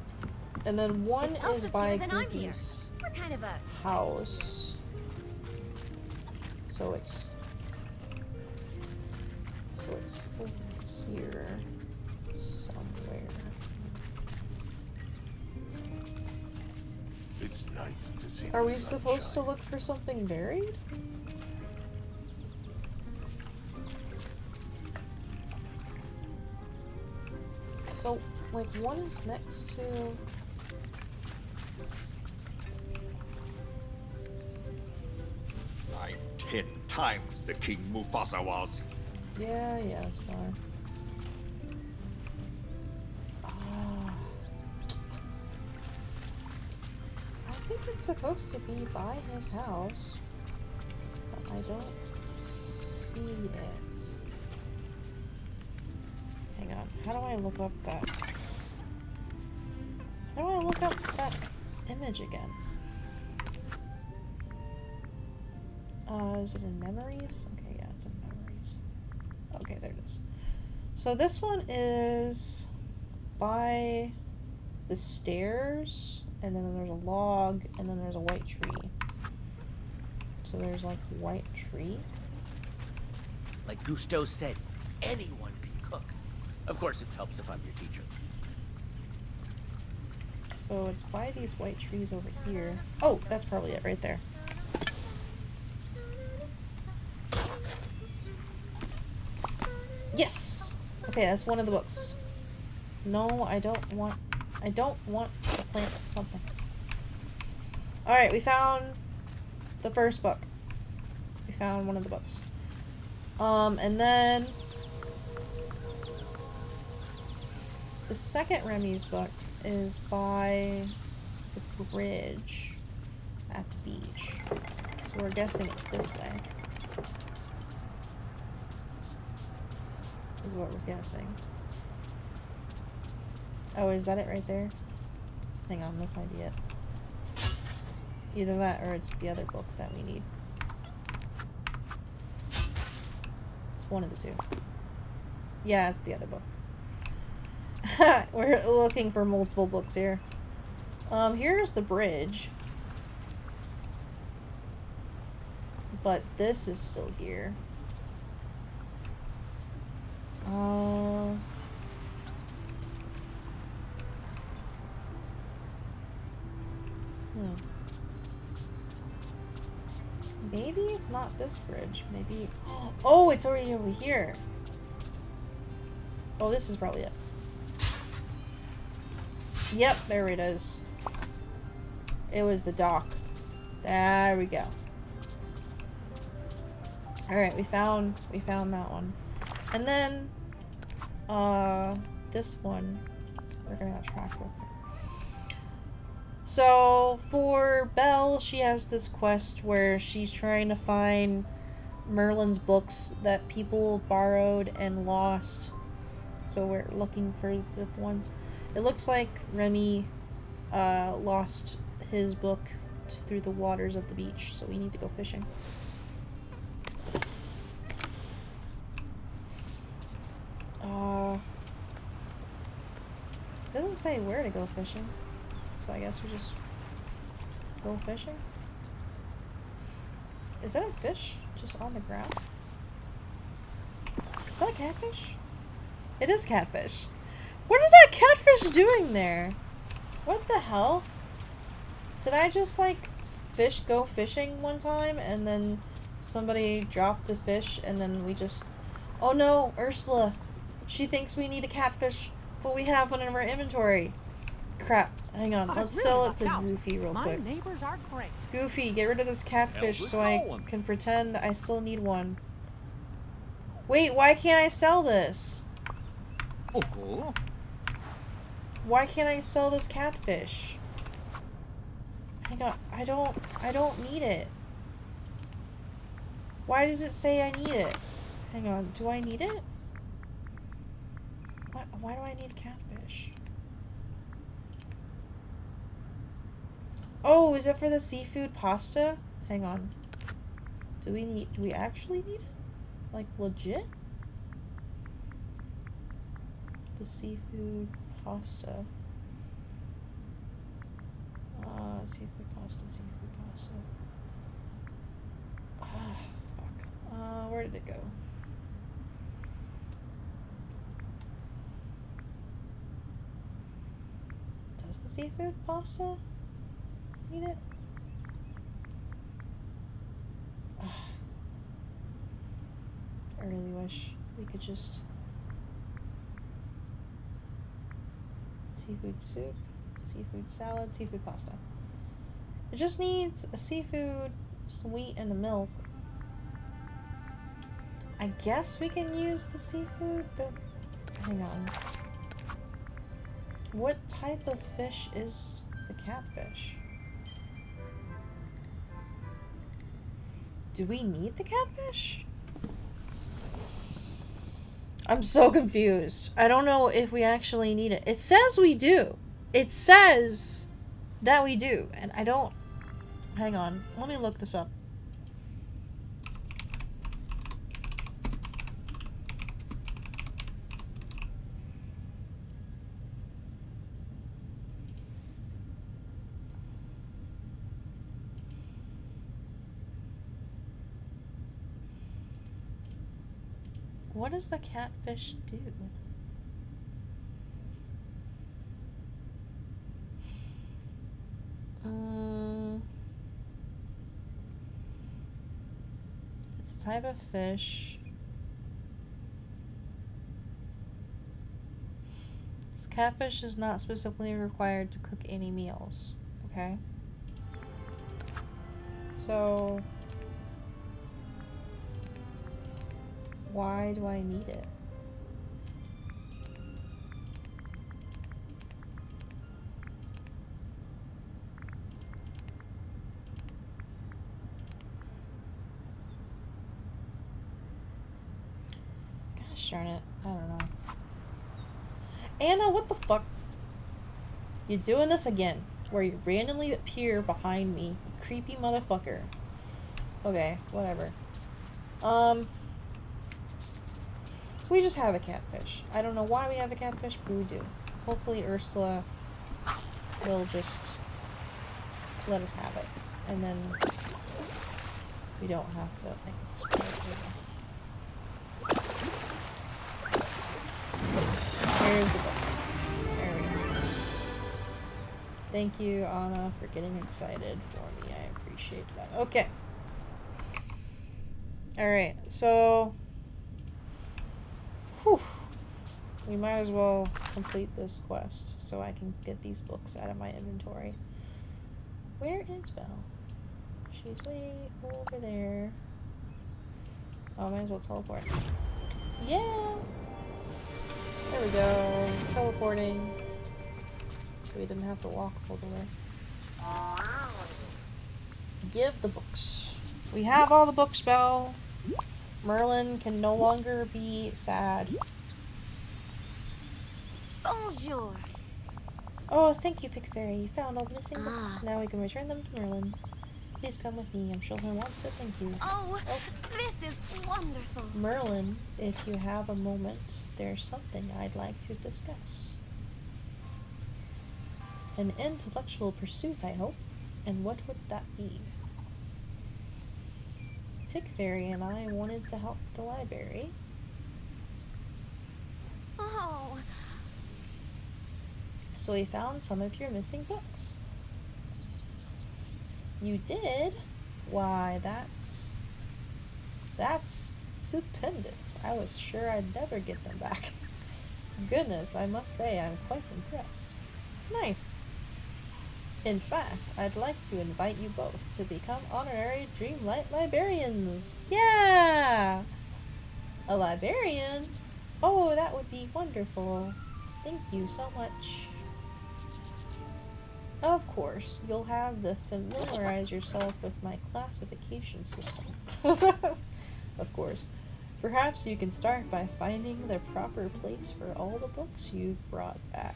And then one is by Goofy's kind of a house. So it's over here somewhere. It's nice to see. Are we supposed to look for something buried? So, like, one is next to... I'm 10 times the King Mufasa was. Yeah, Star. I think it's supposed to be by his house, but I don't see it. Hang on, how do I look up that? How do I look up that image again? Is it in memories? Okay, yeah, it's in memories. Okay, there it is. So this one is by the stairs, and then there's a log, and then there's a white tree. So there's like a white tree. Like Gusteau said, anyone can cook. Of course, it helps if I'm your teacher. So it's by these white trees over here. Oh, that's probably it right there. Yes! Okay. Okay, that's one of the books. No, I don't want to plant something. Alright, we found the first book. We found one of the books. And then the second Remy's book is by the bridge at the beach. So we're guessing it's this way. Is what we're guessing. Oh, is that it right there? Hang on, this might be it. Either that or it's the other book that we need. It's one of the two. Yeah, it's the other book. We're looking for multiple books here. Here's the bridge. But this is still here. Maybe it's not this bridge. Maybe... Oh, it's already over here. Oh, this is probably it. Yep, there it is. It was the dock. There we go. Alright, we found that one. And then, this one, we're gonna track real quick. So, for Belle, she has this quest where she's trying to find Merlin's books that people borrowed and lost. So we're looking for the ones. It looks like Remy, lost his book through the waters of the beach, so we need to go fishing. It doesn't say where to go fishing, so I guess we just go fishing. Is that a fish just on the ground? Is that a catfish? It is catfish. What is that catfish doing there? What the hell? Did I just like go fishing one time and then somebody dropped a fish and then we just... Oh no, Ursula. She thinks we need a catfish, but we have one in our inventory. Crap. Hang on. Let's sell it to Goofy real quick. My neighbors are great. Goofy, get rid of this catfish so I can pretend I still need one. Wait, why can't I sell this? Oh. Why can't I sell this catfish? Hang on. I don't need it. Why does it say I need it? Hang on. Do I need it? Why do I need catfish? Oh, is it for the seafood pasta? Hang on. Do we actually need it? Like, legit? The seafood pasta. Seafood pasta. Ah, fuck. Where did it go? Does the seafood pasta need it? Ugh. I really wish we could just... Seafood soup, seafood salad, seafood pasta. It just needs a seafood, sweet, and a milk. I guess we can use the seafood. Hang on. What type of fish is the catfish? Do we need the catfish? I'm so confused. I don't know if we actually need it. It says we do. It says that we do. And I don't... Hang on. Let me look this up. What does the catfish do? It's a type of fish. Catfish is not specifically required to cook any meals, okay? So, why do I need it? Gosh darn it, I don't know. Anna, what the fuck? You're doing this again, where you randomly appear behind me, you creepy motherfucker. Okay, whatever. We just have a catfish. I don't know why we have a catfish, but we do. Hopefully Ursula will just let us have it. And then we don't have to, like, explore it. Here's the book. There we go. Thank you, Anna, for getting excited for me. I appreciate that. Okay. Alright, so... Whew. We might as well complete this quest so I can get these books out of my inventory. Where is Belle? She's way over there. Oh, I might as well teleport. Yeah! There we go. Teleporting. So we didn't have to walk all the way. Give the books. We have all the books, Belle. Merlin can no longer be sad. Bonjour. Oh, thank you, Pick Fairy. You found all the missing books. Now we can return them to Merlin. Please come with me. I'm sure he'll want to. Thank you. Oh, this is wonderful. Merlin, if you have a moment, there's something I'd like to discuss. An intellectual pursuit, I hope. And what would that be? Pick Fairy and I wanted to help the library. Oh. So we found some of your missing books. You did? Why, that's stupendous. I was sure I'd never get them back. Goodness, I must say I'm quite impressed. Nice. In fact, I'd like to invite you both to become honorary Dreamlight librarians. Yeah! A librarian? Oh, that would be wonderful. Thank you so much. Of course, you'll have to familiarize yourself with my classification system. Of course. Perhaps you can start by finding the proper place for all the books you've brought back.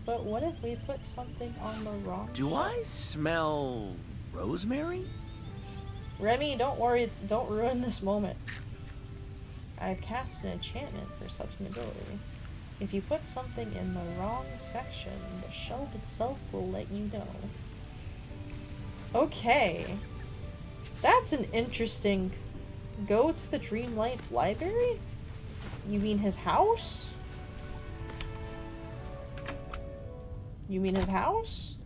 But what if we put something on the wrong Do shelf? I smell rosemary? Remy, don't worry, don't ruin this moment. I've cast an enchantment for such an ability. If you put something in the wrong section, the shelf itself will let you know. Okay. That's an interesting... Go to the Dreamlight library? You mean his house? You mean his house?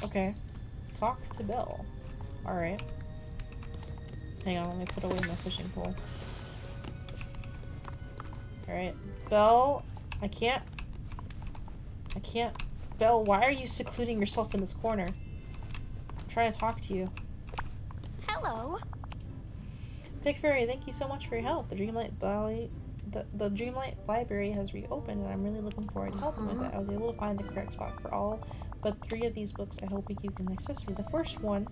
Okay. Talk to Belle. Alright. Hang on, let me put away my fishing pole. Alright. Belle, I can't... Belle, why are you secluding yourself in this corner? I'm trying to talk to you. Hello. Pick Fairy, thank you so much for your help. The Dreamlight Library has reopened, and I'm really looking forward to helping with it. I was able to find the correct spot for all but 3 of these books. I hope you can assist me. The first one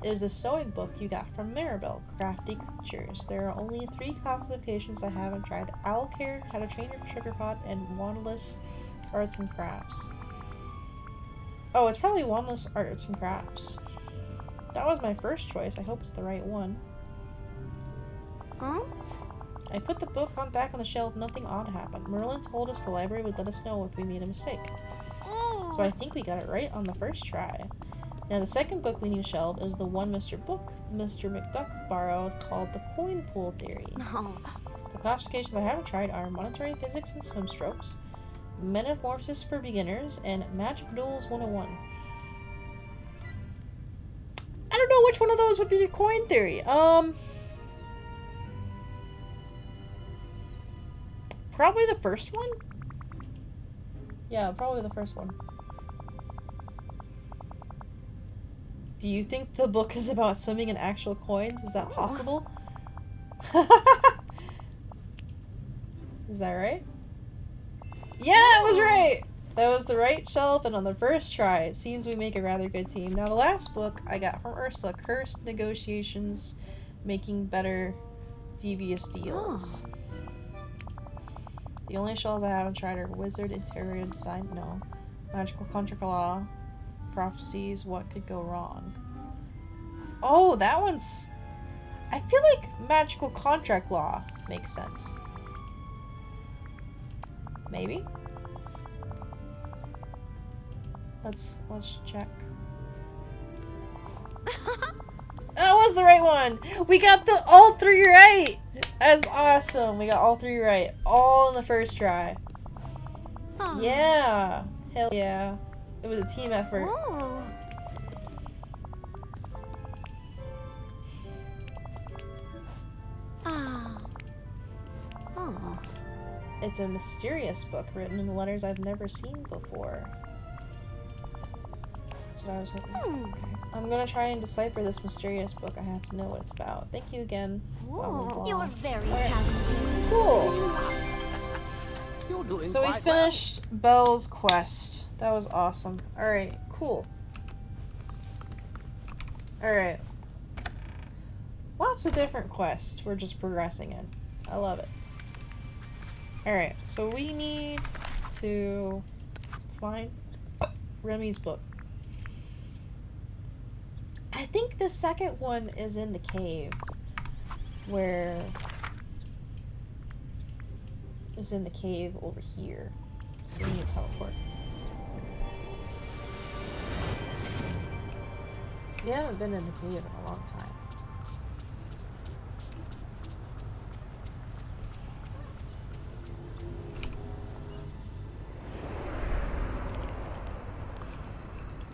is the sewing book you got from Maribel, Crafty Creatures. There are only 3 classifications I haven't tried: Owl Care, How to Train Your Sugar Pot, and Wandless Arts and Crafts. Oh, it's probably Wandless Arts and Crafts. That was my first choice. I hope it's the right one. Huh? I put the book back on the shelf. Nothing odd happened. Merlin told us the library would let us know if we made a mistake. Ooh. So I think we got it right on the first try. Now the second book we need to shelve is the one Mr. McDuck borrowed, called The Coin Pool Theory. No. The classifications I haven't tried are Monetary Physics and Swim Strokes, Metamorphosis for Beginners, and Magic Duels 101. I don't know which one of those would be the coin theory. Probably the first one? Yeah, probably the first one. Do you think the book is about swimming in actual coins? Is that possible? Is that right? Yeah, it was right! That was the right shelf and on the first try. It seems we make a rather good team. Now the last book I got from Ursula, Cursed Negotiations, Making Better Devious Deals. The only shells I haven't tried are Wizard, Interior Design, no. Magical Contract Law, Prophecies, What Could Go Wrong. Oh, that one's... I feel like Magical Contract Law makes sense. Maybe? Let's check. That was the right one! We got all three right! That's awesome! We got all three right. All in the first try. Yeah! Hell yeah. It was a team effort. Ooh. Oh. It's a mysterious book written in letters I've never seen before. That's what I was hoping. Okay. I'm gonna try and decipher this mysterious book. I have to know what it's about. Thank you again. Blah, blah, blah. You're very talented. Cool! You're doing So we quite finished Belle's quest. That was awesome. Alright, cool. Alright. Lots of different quests we're just progressing in. I love it. Alright, so we need to find Remy's book. I think the second one is in the cave. Where... is in the cave over here. So we need to teleport. We haven't been in the cave in a long time.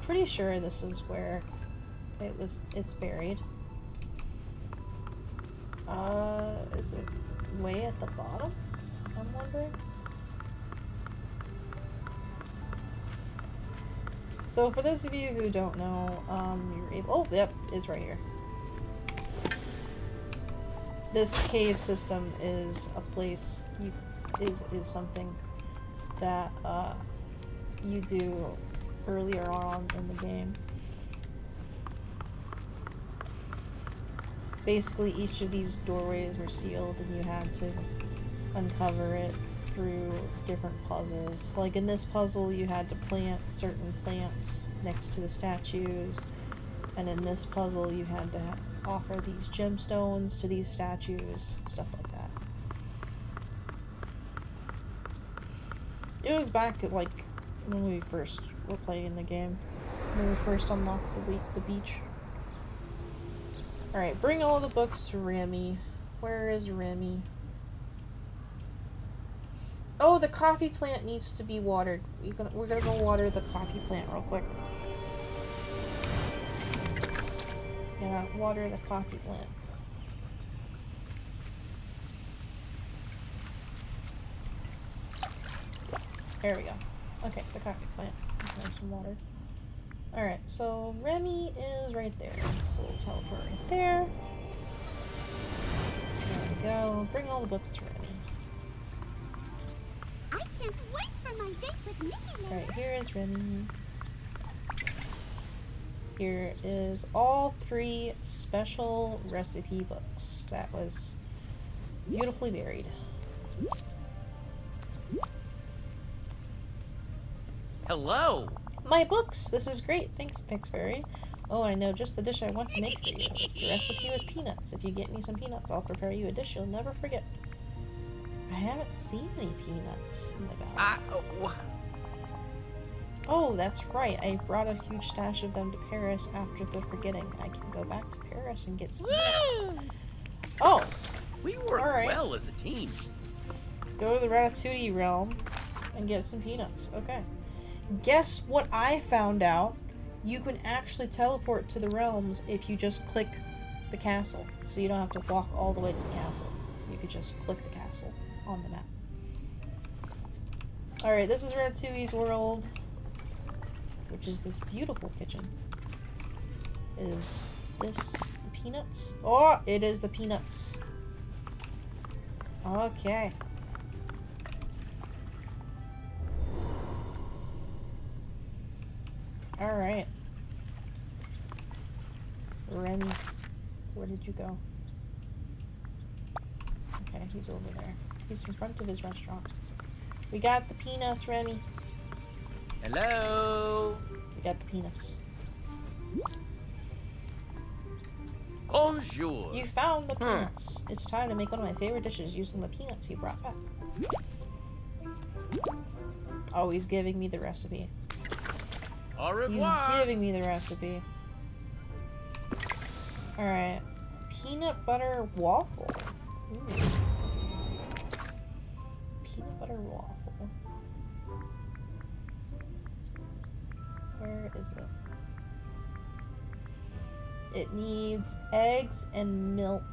Pretty sure this is where it's buried. Is it way at the bottom? I'm wondering. So for those of you who don't know, you're able... Oh, yep, it's right here. This cave system is a place is something that you do earlier on in the game. Basically, each of these doorways were sealed, and you had to uncover it through different puzzles. Like in this puzzle, you had to plant certain plants next to the statues, and in this puzzle, you had to offer these gemstones to these statues, stuff like that. It was back at, like, when we first were playing the game, when we first unlocked the beach. Alright, bring all the books to Remy. Where is Remy? Oh, the coffee plant needs to be watered. We're gonna go water the coffee plant real quick. Yeah, water the coffee plant. There we go. Okay, the coffee plant is nice and watered. Alright, so Remy is right there. So we'll teleport right there. There we go. Bring all the books to Remy. I can't wait for my date with Mickey later. Alright, here is Remy. Here is all 3 special recipe books. That was beautifully buried. Hello. My books! This is great. Thanks, Pixfairy. Oh, I know just the dish I want to make for you. It's the recipe with peanuts. If you get me some peanuts, I'll prepare you a dish you'll never forget. I haven't seen any peanuts in the valley. Oh, that's right. I brought a huge stash of them to Paris after the forgetting. I can go back to Paris and get some peanuts. Oh! We work well as a team. Go to the Ratatouille realm and get some peanuts. Okay. Guess what I found out? You can actually teleport to the realms if you just click the castle. So you don't have to walk all the way to the castle. You could just click the castle on the map. Alright, this is Ratatouille's world, which is this beautiful kitchen. Is this the peanuts? Oh, it is the peanuts. Okay. Alright. Remy, where did you go? Okay, he's over there. He's in front of his restaurant. We got the peanuts, Remy. Hello? We got the peanuts. Bonjour. You found the peanuts. It's time to make one of my favorite dishes using the peanuts you brought back. Oh, he's giving me the recipe. Au He's revoir. giving me the recipe. Alright. Peanut butter waffle. Ooh. Peanut butter waffle. Where is it? It needs eggs and milk.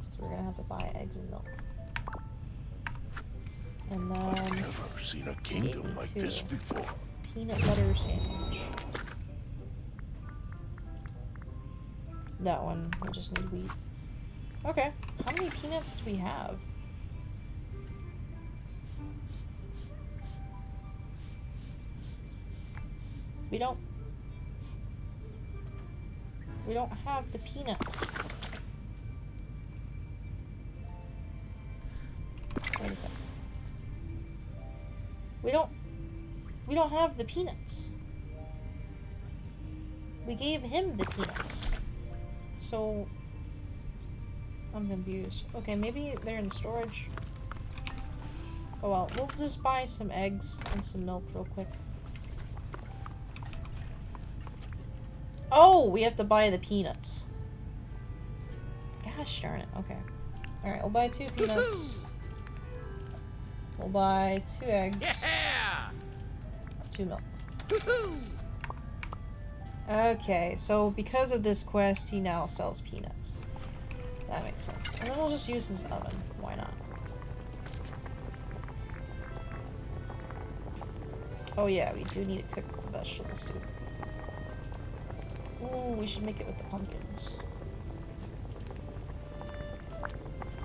So we're gonna have to buy eggs and milk. And I've then never seen a kingdom like this before. peanut butter sandwich. That one, we just need wheat. Okay, how many peanuts do we have? We don't have the peanuts. Wait a second. We don't have the peanuts. We gave him the peanuts. So I'm confused. Okay, maybe they're in storage. Oh well, we'll just buy some eggs and some milk real quick. Oh, we have to buy the peanuts. Gosh darn it. Okay. Alright, we'll buy 2 peanuts. We'll buy 2 eggs. Yeah. 2 milk. Okay, so because of this quest, he now sells peanuts. That makes sense. And then we'll just use his oven. Why not? Oh yeah, we do need to cook the vegetable soup. Ooh, we should make it with the pumpkins.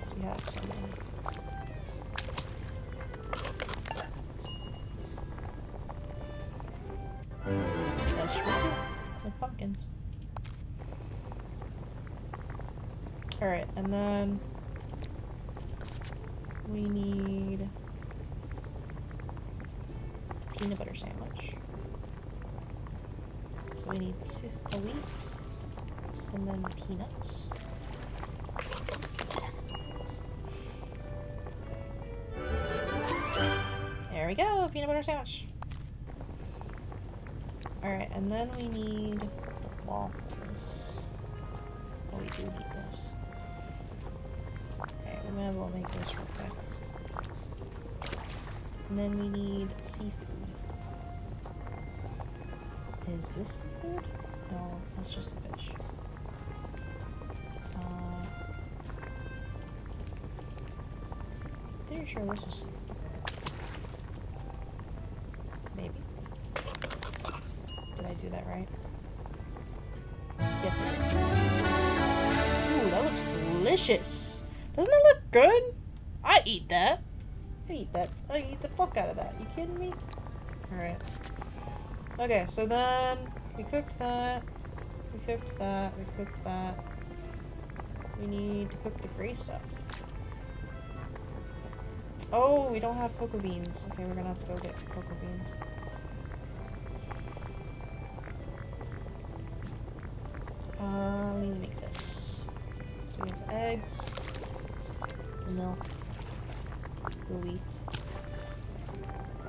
So we have some. Vegetable soup with pumpkins. Alright, and then we need peanut butter sandwich. So we need the wheat and then the peanuts. There we go, peanut butter sandwich. Alright, and then we need the waffles. Oh, we do need this. Okay, we might as well make this real quick. And then we need seafood. Is this seafood? No, that's just a fish. Pretty sure this is seafood. Maybe. Did I do that right? Yes, I did. Ooh, that looks delicious. Doesn't that look good? I'd eat that. I'd eat that. I'd eat the fuck out of that. You kidding me? Alright. Okay, so then we cooked that. We cooked that. We cooked that. We need to cook the gray stuff. Oh, we don't have cocoa beans. Okay, we're gonna have to go get cocoa beans. We need to make this. So we have the eggs, the milk, the wheat,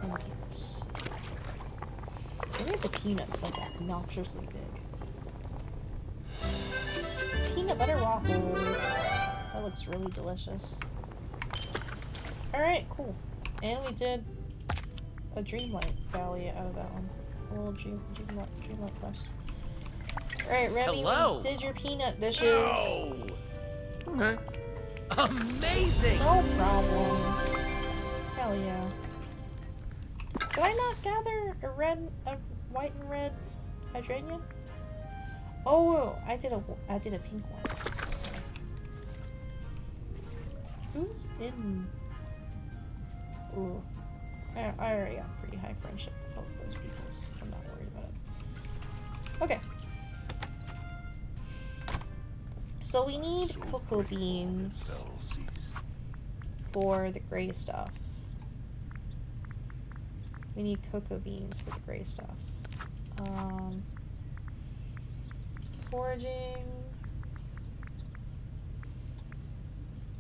and the peanuts. I made the peanuts like obnoxiously big. Peanut butter waffles. That looks really delicious. Alright, cool. And we did a Dreamlight Valley out of that one. A little Dreamlight quest. Alright, Remy, Hello. we did your peanut dishes. Oh. Okay. Amazing. No problem. Hell yeah. Did I not gather a white and red hydrangea? Oh, I did a pink one. Who's in? Ooh, I already got pretty high friendship with both those people, so I'm not worried about it. Okay. So we need cocoa beans for the gray stuff. We need cocoa beans for the gray stuff. Foraging.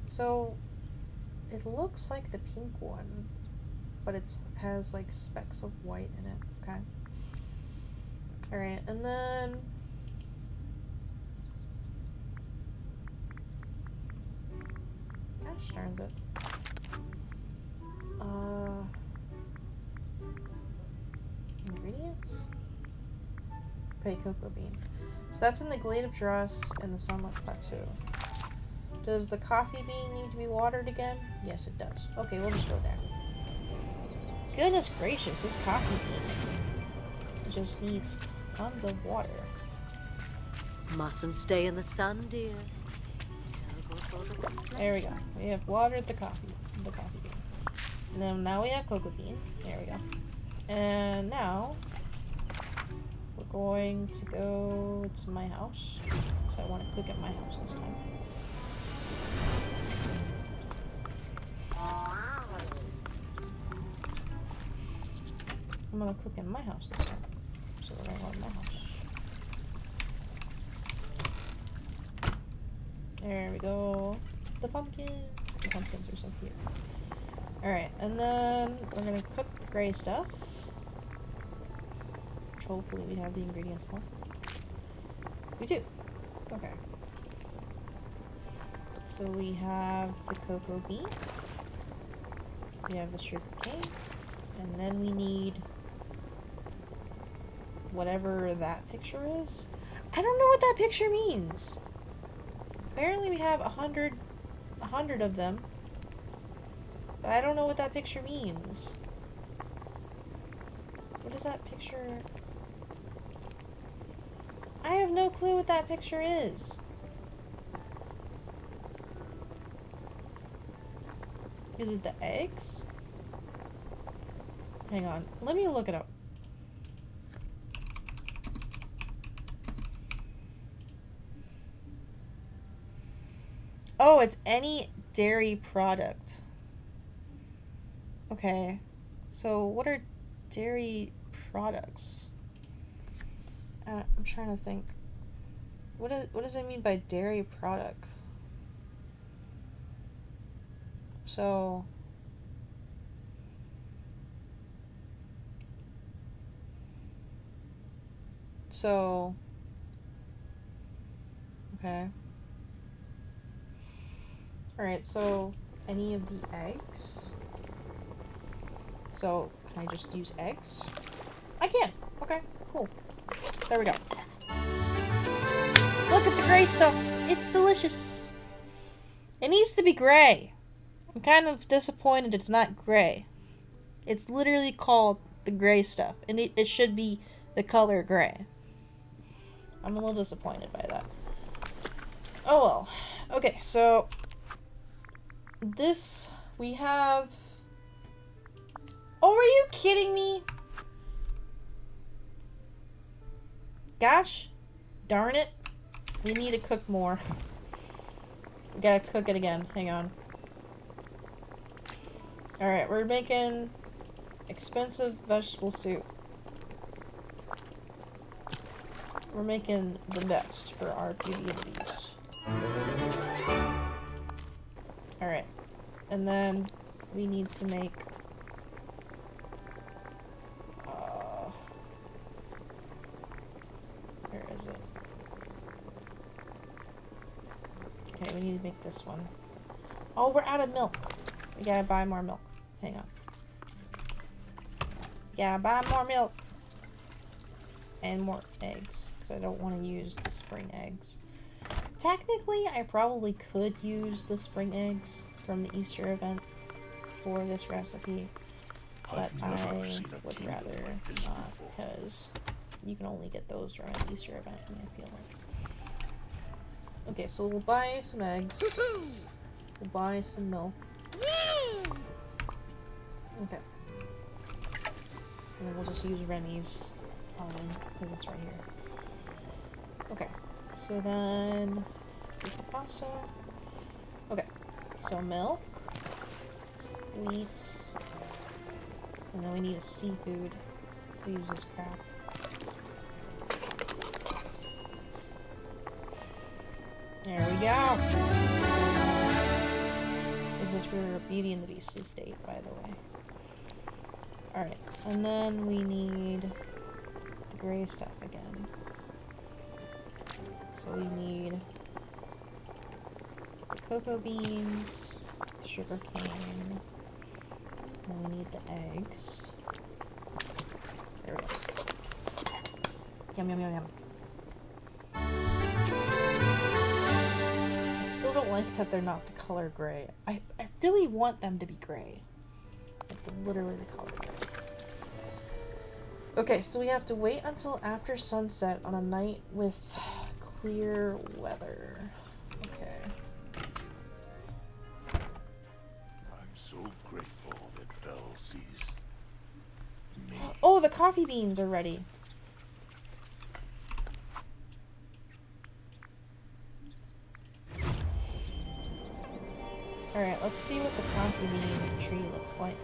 So it looks like the pink one, but it has like specks of white in it. Okay. Alright, and then gosh darn it. Ingredients? Okay, cocoa bean. So that's in the Glade of Dross and the Sunlit Plateau. Does the coffee bean need to be watered again? Yes, it does. Okay, we'll just go there. Goodness gracious, this coffee bean just needs tons of water. Mustn't stay in the sun, dear. There we go. We have watered the coffee bean. And then now we have cocoa bean. There we go. And now we're going to go to my house. Because I want to cook at my house this time. I'm gonna cook in my house this time. So we're gonna go to my house. There we go. The pumpkins. The pumpkins are so cute. Alright, and then we're gonna cook the gray stuff. Which hopefully we have the ingredients for. We do. Okay. So we have the cocoa bean. We have the sugar cane. And then we need whatever that picture is. I don't know what that picture means. Apparently we have 100 of them. But I don't know what that picture means. What is that picture? I have no clue what that picture is. Is it the eggs? Hang on. Let me look it up. Oh, it's any dairy product. Okay. So, what are dairy products? I'm trying to think. What does it mean by dairy product? So... okay. Alright, so any of the eggs. So, can I just use eggs? I can! Okay, cool. There we go. Look at the gray stuff! It's delicious! It needs to be gray. I'm kind of disappointed it's not gray. It's literally called the gray stuff, and it should be the color gray. I'm a little disappointed by that. Oh well. Okay, so this we have... Oh, are you kidding me? Gosh darn it. We need to cook more. We gotta cook it again. Hang on. Alright, we're making expensive vegetable soup. We're making the best for our beauty and the beast. Alright. And then we need to make... where is it? Okay, we need to make this one. Oh, we're out of milk. We gotta buy more milk. Hang on. Yeah, buy more milk. And more eggs. Because I don't want to use the spring eggs. Technically, I probably could use the spring eggs from the Easter event for this recipe. but I've never I seen a would kingdom rather like this not, before. because you can only get those around Easter event, I feel like. Okay, so we'll buy some eggs. We'll buy some milk. Okay. And then we'll just use Remy's oven, because it's right here. Okay, so then, seafood pasta. Okay, so milk, wheat, and then we need a seafood to use this crap. There we go! This is for Beauty and the Beast's estate, by the way. Alright, and then we need the gray stuff again. So we need the cocoa beans, the sugar cane, then we need the eggs. There we go. Yum yum yum yum. I still don't like that they're not the color gray. I really want them to be gray. Like literally the color gray. Okay, so we have to wait until after sunset on a night with clear weather. Okay. I'm so grateful that Belle sees me. Oh, the coffee beans are ready. Alright, let's see what the coffee bean tree looks like.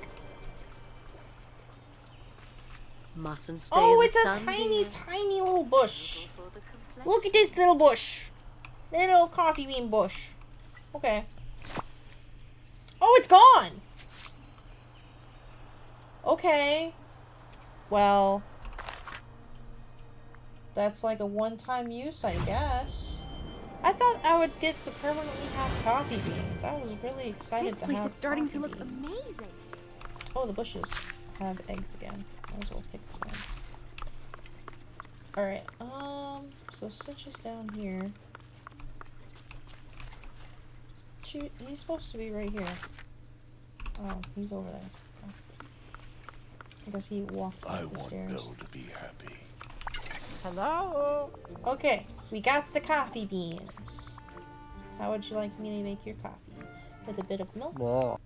Mustn't stay Oh, in the it's a sun, tiny, dear. tiny little bush. For the complexion. Look at this little bush. Little coffee bean bush. Okay. Oh, it's gone! Okay. Well, that's like a one-time use, I guess. I thought I would get to permanently have coffee beans. I was really excited This to place have is starting to coffee look beans. amazing. Oh, the bushes have eggs again. Might as well pick this ones. Alright, so Stitch is down here. Shoot, he's supposed to be right here. Oh, he's over there. Oh. I guess he walked I up the want stairs. Belle to be happy. Hello? Okay, we got the coffee beans. How would you like me to make your coffee? With a bit of milk? More.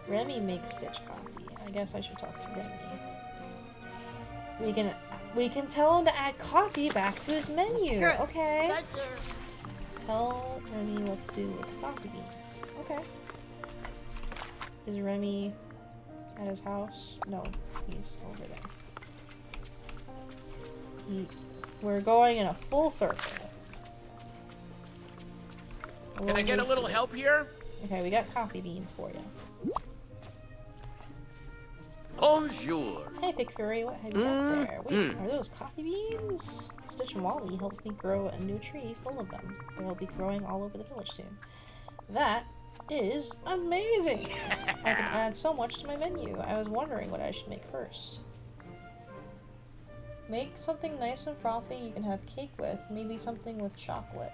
Remy makes Stitch coffee. I guess I should talk to Remy. We can tell him to add coffee back to his menu. Okay. Tell Remy what to do with coffee beans. Okay. Is Remy at his house? No, he's over there. We're going in a full circle. Can I get a little help here? Okay, we got coffee beans for you. Bonjour. Hey, Big Furry, what have you got there? Wait, are those coffee beans? Stitch and Wally helped me grow a new tree full of them. They'll be growing all over the village soon. That is amazing! I can add so much to my menu. I was wondering what I should make first. Make something nice and frothy you can have cake with. Maybe something with chocolate.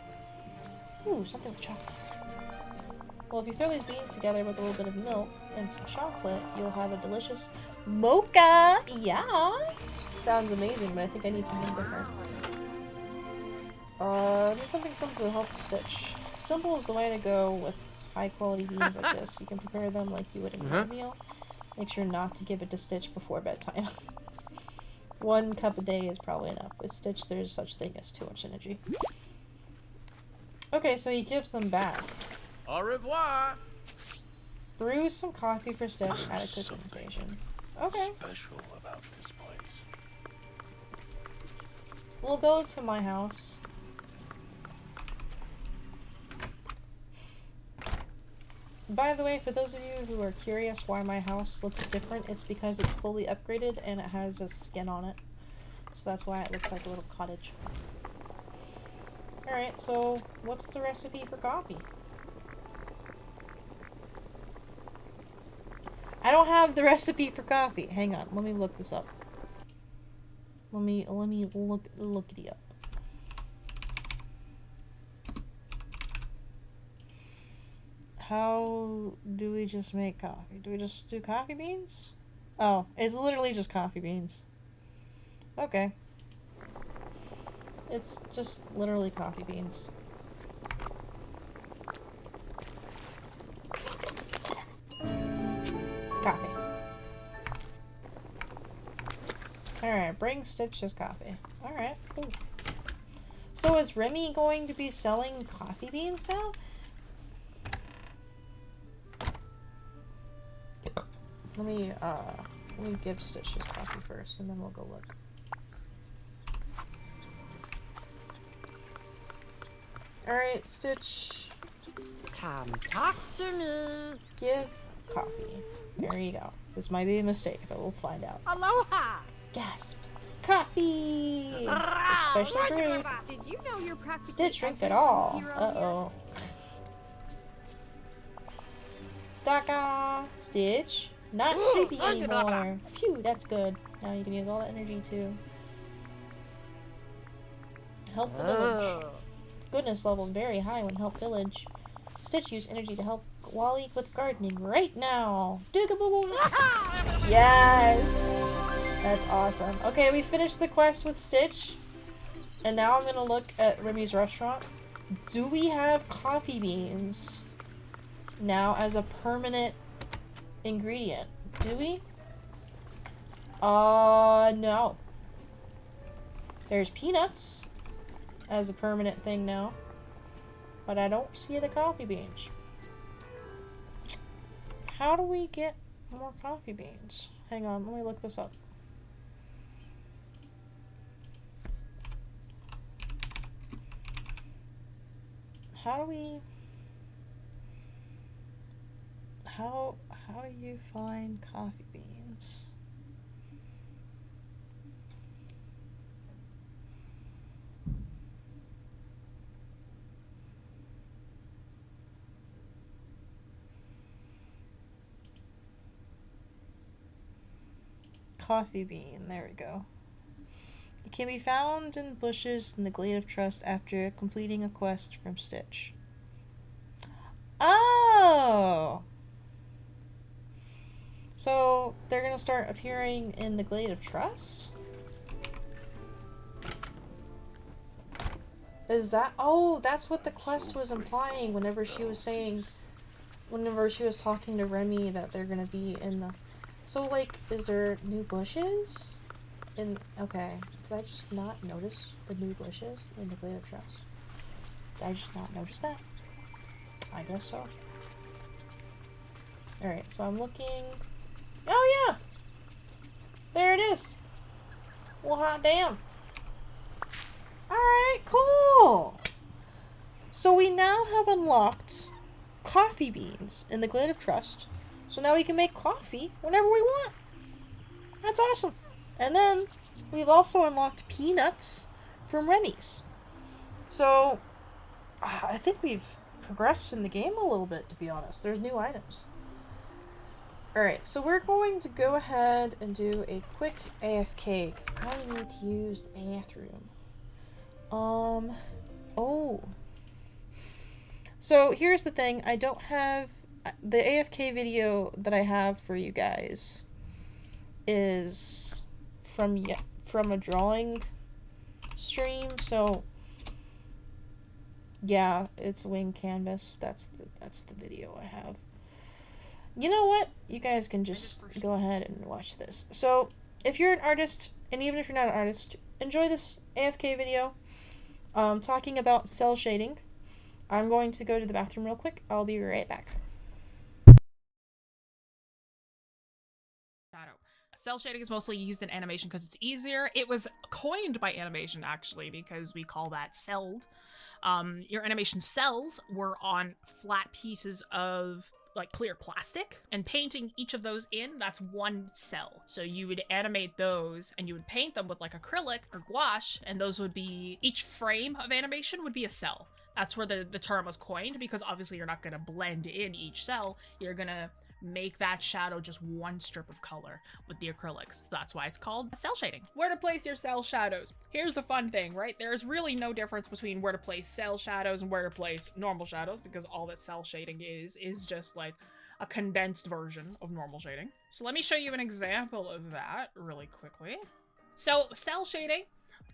Ooh, something with chocolate. Well, if you throw these beans together with a little bit of milk and some chocolate, you'll have a delicious mocha! Yeah! Sounds amazing, but I think I need something different. I need something simple to help Stitch. Simple is the way to go with high quality beans like this. You can prepare them like you would a meal. Make sure not to give it to Stitch before bedtime. 1 cup a day is probably enough. With Stitch, there's such thing as too much energy. Okay, so he gives them back. Au revoir. Brew some coffee for Stitch at a cooking station. Okay. Special about this place. We'll go to my house. By the way, for those of you who are curious why my house looks different, it's because it's fully upgraded and it has a skin on it. So that's why it looks like a little cottage. Alright, so what's the recipe for coffee? I don't have the recipe for coffee. Hang on, let me look this up. Let me look it up. how do we just make coffee? Do we just do coffee beans? Oh, it's literally just coffee beans. Okay. It's just literally coffee beans. Coffee. Alright, bring Stitch's coffee. Alright, cool. So is Remy going to be selling coffee beans now? Let me give Stitch his coffee first, and then we'll go look. Alright, Stitch. Come talk to me. Give coffee. There you go. This might be a mistake, but we'll find out. Aloha. Gasp! Coffee! Especially brewed. Did you know you're practically Stitch, drink it everyone's all. hero Uh-oh. Daka! Stitch. Not sleepy anymore. Phew, that's good. Now you can use all that energy too. Help the village. Goodness level very high when help village. Stitch use energy to help Wally with gardening right now. Doogaboo! Yes! That's awesome. Okay, we finished the quest with Stitch. And now I'm gonna look at Remy's restaurant. Do we have coffee beans now as a permanent ingredient? Do we? No. There's peanuts as a permanent thing now. But I don't see the coffee beans. How do we get more coffee beans? Hang on, let me look this up. How do we... How do you find coffee beans? Coffee bean, there we go. It can be found in bushes in the Glade of Trust after completing a quest from Stitch. Oh! So, they're gonna start appearing in the Glade of Trust? Is that- oh, that's what the quest was implying whenever she was saying- whenever she was talking to Remy that they're gonna be in the- So, like, is there new bushes? Okay. Did I just not notice the new bushes in the Glade of Trust? Did I just not notice that? I guess so. Alright, so I'm looking... Oh, yeah! There it is! Well, hot damn! Alright, cool! So we now have unlocked coffee beans in the Glade of Trust. So now we can make coffee whenever we want. That's awesome. And then we've also unlocked peanuts from Remy's. So I think we've progressed in the game a little bit, to be honest. There's new items. Alright, so we're going to go ahead and do a quick AFK because I need to use the bathroom. Oh. So here's the thing. I don't have... The AFK video that I have for you guys is from a drawing stream, so yeah, it's wing canvas. That's the video I have. You know what? You guys can just go ahead and watch this. So, if you're an artist, and even if you're not an artist, enjoy this AFK video talking about cell shading. I'm going to go to the bathroom real quick. I'll be right back. Cell shading is mostly used in animation because it's easier. It was coined by animation, actually, because we call that celled. Your animation cells were on flat pieces of like clear plastic, and painting each of those in, that's one cell. So you would animate those and you would paint them with like acrylic or gouache, and those would be, each frame of animation would be a cell. That's where the term was coined, because obviously you're not going to blend in each cell. You're going to make that shadow just one strip of color with the acrylics. So that's why it's called cell shading. Where to place your cell shadows. Here's the fun thing, right? There's really no difference between where to place cell shadows and where to place normal shadows, because all that cell shading is just like a condensed version of normal shading. So let me show you an example of that really quickly. So cell shading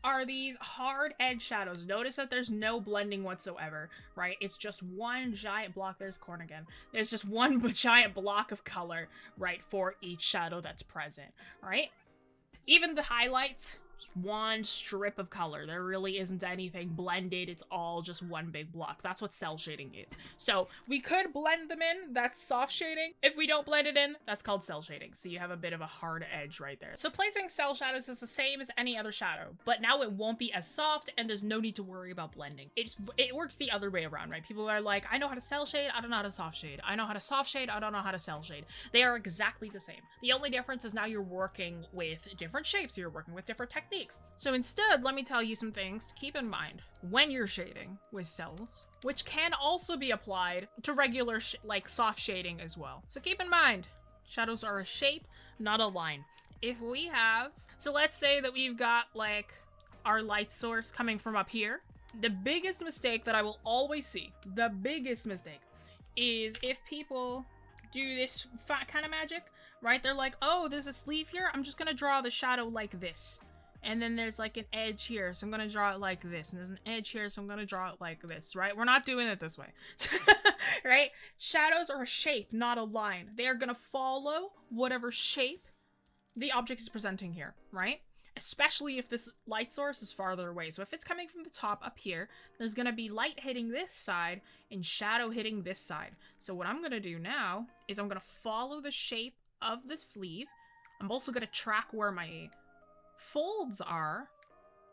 are these hard edge shadows. Notice that there's no blending whatsoever, right? It's just one giant block. There's corn again. There's just one giant block of color, right, for each shadow that's present, right? Even the highlights, just one strip of color. There really isn't anything blended. It's all just one big block. That's what cell shading is. So we could blend them in. That's soft shading. If we don't blend it in, that's called cell shading. So you have a bit of a hard edge right there. So placing cell shadows is the same as any other shadow, but now it won't be as soft and there's no need to worry about blending. It works the other way around, right? People are like, I know how to cell shade. I don't know how to soft shade. I know how to soft shade. I don't know how to cell shade. They are exactly the same. The only difference is now you're working with different shapes. You're working with different techniques. So instead, let me tell you some things to keep in mind when you're shading with cells, which can also be applied to regular like soft shading as well. So keep in mind, shadows are a shape, not a line. If we have, so let's say that we've got like our light source coming from up here. The biggest mistake that I will always see, the biggest mistake, is if people do this kind of magic, right? They're like, oh, there's a sleeve here. I'm just gonna draw the shadow like this. And then there's like an edge here, so I'm gonna draw it like this. And there's an edge here, so I'm gonna draw it like this, right? We're not doing it this way, right? Shadows are a shape, not a line. They are gonna follow whatever shape the object is presenting here, right? Especially if this light source is farther away. So if it's coming from the top up here, there's gonna be light hitting this side and shadow hitting this side. So what I'm gonna do now is I'm gonna follow the shape of the sleeve. I'm also gonna track where my folds are,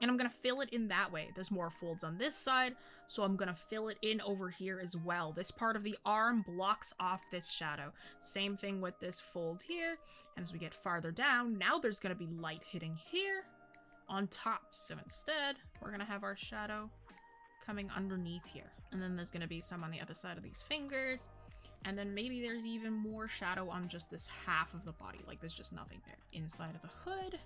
and I'm gonna fill it in that way. There's more folds on this side, so I'm gonna fill it in over here as well. This part of the arm blocks off this shadow. Same thing with this fold here, and as we get farther down, now there's gonna be light hitting here on top. So instead, we're gonna have our shadow coming underneath here, and then there's gonna be some on the other side of these fingers, and then maybe there's even more shadow on just this half of the body, like there's just nothing there. Inside of the hood,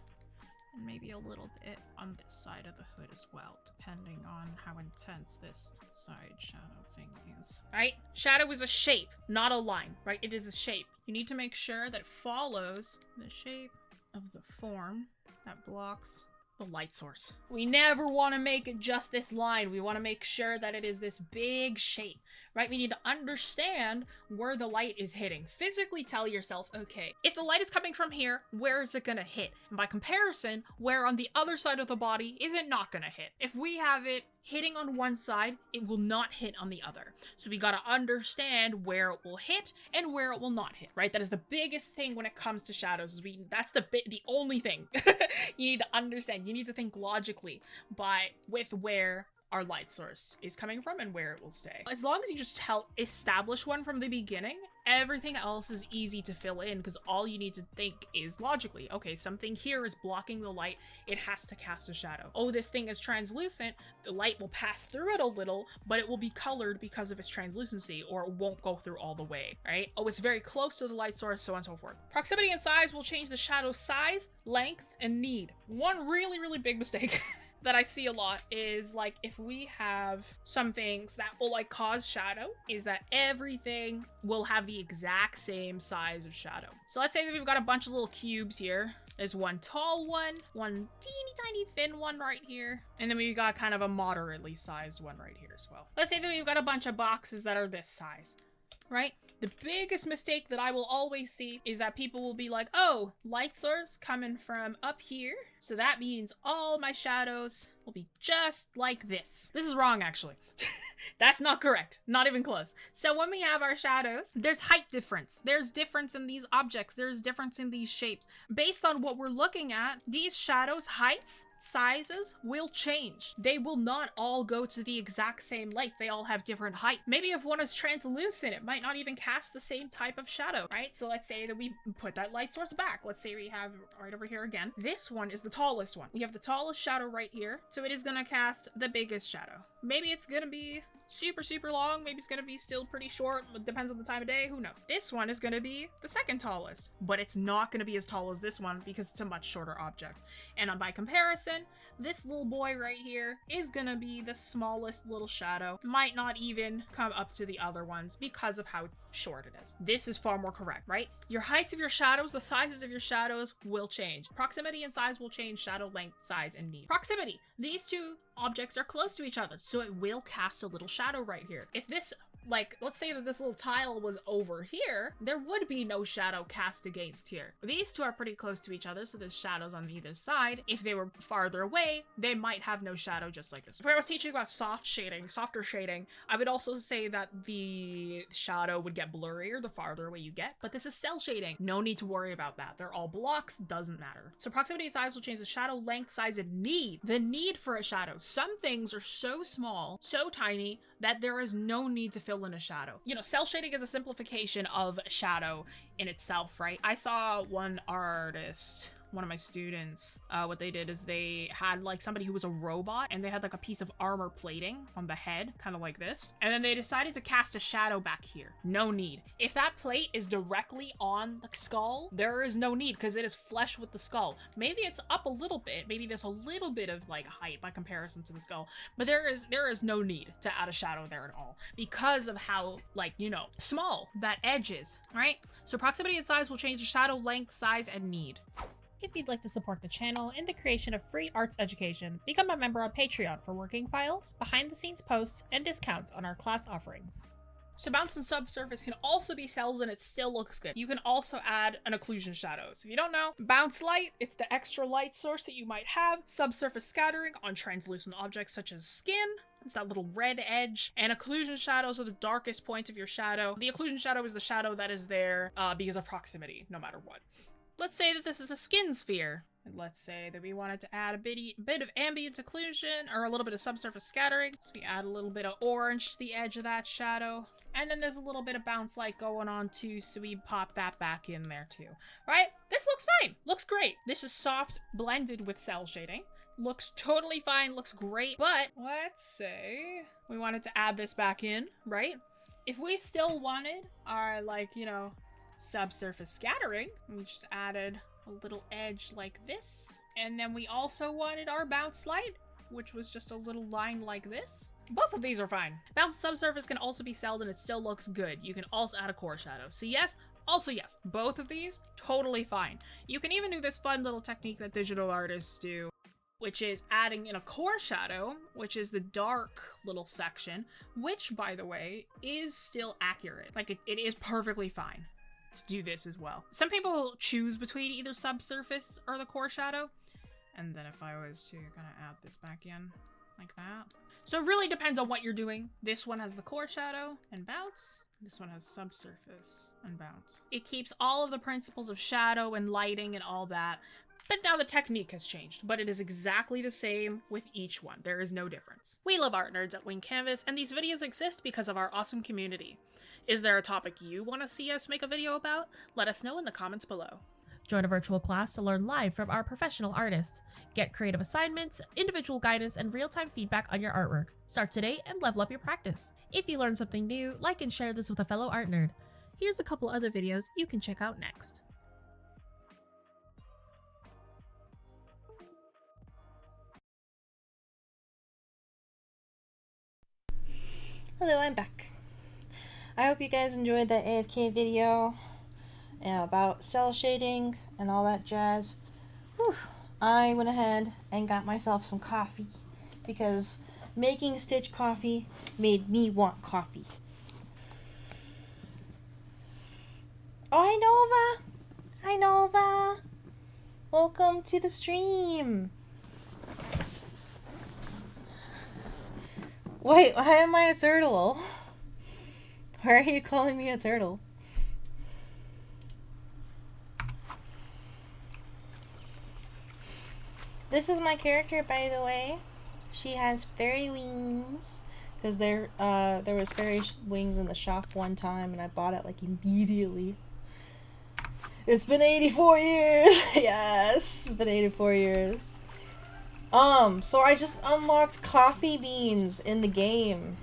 and maybe a little bit on this side of the hood as well, depending on how intense this side shadow thing is. Right? Shadow is a shape, not a line, right? It is a shape. You need to make sure that it follows the shape of the form that blocks the light source. We never want to make it just this line. We want to make sure that it is this big shape, right? We need to understand where the light is hitting. Physically tell yourself, okay, if the light is coming from here, where is it going to hit? And by comparison, where on the other side of the body is it not going to hit? If we have it hitting on one side, it will not hit on the other. So we got to understand where it will hit and where it will not hit, right? That is the biggest thing when it comes to shadows. That's the only thing you need to understand. You need to think logically with where our light source is coming from and where it will stay. As long as you just establish one from the beginning, everything else is easy to fill in, because all you need to think is logically, okay, something here is blocking the light, it has to cast a shadow. Oh, this thing is translucent, the light will pass through it a little, but it will be colored because of its translucency, or it won't go through all the way, right? Oh, it's very close to the light source, so on and so forth. Proximity and size will change the shadow size, length, and need. One really, really big mistake that I see a lot is, like, if we have some things that will like cause shadow, is that everything will have the exact same size of shadow. So let's say that we've got a bunch of little cubes here. There's one tall one teeny tiny thin one right here, and then we've got kind of a moderately sized one right here as well. Let's say that we've got a bunch of boxes that are this size, right? The biggest mistake that I will always see is that people will be like, oh, light source coming from up here, so that means all my shadows will be just like this. This is wrong, actually. That's not correct. Not even close. So when we have our shadows, there's height difference. There's difference in these objects. There's difference in these shapes. Based on what we're looking at, these shadows' heights, sizes will change. They will not all go to the exact same length. They all have different height. Maybe if one is translucent, it might not even cast the same type of shadow, right? So let's say that we put that light source back. Let's say we have right over here again. This one is the tallest one. We have the tallest shadow right here. So it is gonna cast the biggest shadow. Maybe it's gonna be super, super long. Maybe it's gonna be still pretty short. It depends on the time of day. Who knows? This one is gonna be the second tallest, but it's not gonna be as tall as this one because it's a much shorter object. And by comparison, this little boy right here is gonna be the smallest little shadow. Might not even come up to the other ones because of how short it is. This is far more correct, right? Your heights of your shadows, the sizes of your shadows will change. Proximity and size will change shadow length, size, and need. Proximity. These two objects are close to each other, so it will cast a little shadow right here. If this, like, let's say that this little tile was over here, there would be no shadow cast against here. These two are pretty close to each other, so there's shadows on either side. If they were farther away, they might have no shadow, just like this. If I was teaching about softer shading, I would also say that the shadow would get blurrier the farther away you get, but this is cell shading. No need to worry about that. They're all blocks, doesn't matter. So proximity and size will change the shadow length, size, and need. The need for a shadow. Some things are so small, so tiny, that there is no need to fill in a shadow. You know, cell shading is a simplification of shadow in itself, right? I saw one artist, one of my students, what they did is they had like somebody who was a robot and they had like a piece of armor plating on the head, kind of like this. And then they decided to cast a shadow back here. No need. If that plate is directly on the skull, there is no need because it is flesh with the skull. Maybe it's up a little bit. Maybe there's a little bit of like height by comparison to the skull, but there is no need to add a shadow there at all because of how, like, you know, small that edge is, right? So proximity and size will change the shadow length, size, and need. If you'd like to support the channel and the creation of free arts education, become a member on Patreon for working files, behind-the-scenes posts, and discounts on our class offerings. So bounce and subsurface can also be cells and it still looks good. You can also add an occlusion shadow. So if you don't know, bounce light, it's the extra light source that you might have. Subsurface scattering on translucent objects such as skin. It's that little red edge. And occlusion shadows are the darkest point of your shadow. The occlusion shadow is the shadow that is there because of proximity, no matter what. Let's say that this is a skin sphere. And let's say that we wanted to add a bit of ambient occlusion or a little bit of subsurface scattering. So we add a little bit of orange to the edge of that shadow. And then there's a little bit of bounce light going on too, so we pop that back in there too. Right? This looks fine. Looks great. This is soft blended with cell shading. Looks totally fine. Looks great. But let's say we wanted to add this back in, right? If we still wanted our, like, you know, subsurface scattering, we just added a little edge like this, and then we also wanted our bounce light, which was just a little line like this. Both of these are fine. Bounce subsurface can also be celled and it still looks good. You can also add a core shadow. So yes, also yes, both of these totally fine. You can even do this fun little technique that digital artists do, which is adding in a core shadow, which is the dark little section, which, by the way, is still accurate. Like, it is perfectly fine to do this as well. Some people choose between either subsurface or the core shadow. And then if I was to kind of add this back in like that. So it really depends on what you're doing. This one has the core shadow and bounce. This one has subsurface and bounce. It keeps all of the principles of shadow and lighting and all that. But now the technique has changed, but it is exactly the same with each one. There is no difference. We love art nerds at Wing Canvas, and these videos exist because of our awesome community. Is there a topic you want to see us make a video about? Let us know in the comments below. Join a virtual class to learn live from our professional artists. Get creative assignments, individual guidance, and real-time feedback on your artwork. Start today and level up your practice. If you learned something new, like and share this with a fellow art nerd. Here's a couple other videos you can check out next. Hello, I'm back. I hope you guys enjoyed that AFK video about cell shading and all that jazz. Whew. I went ahead and got myself some coffee because making Stitch coffee made me want coffee. Oh, hi Nova! Hi Nova! Welcome to the stream! Wait, why am I a turtle? Why are you calling me a turtle? This is my character, by the way. She has fairy wings. Because there was fairy wings in the shop one time and I bought it like immediately. It's been 84 years! Yes! It's been 84 years. So I just unlocked coffee beans in the game.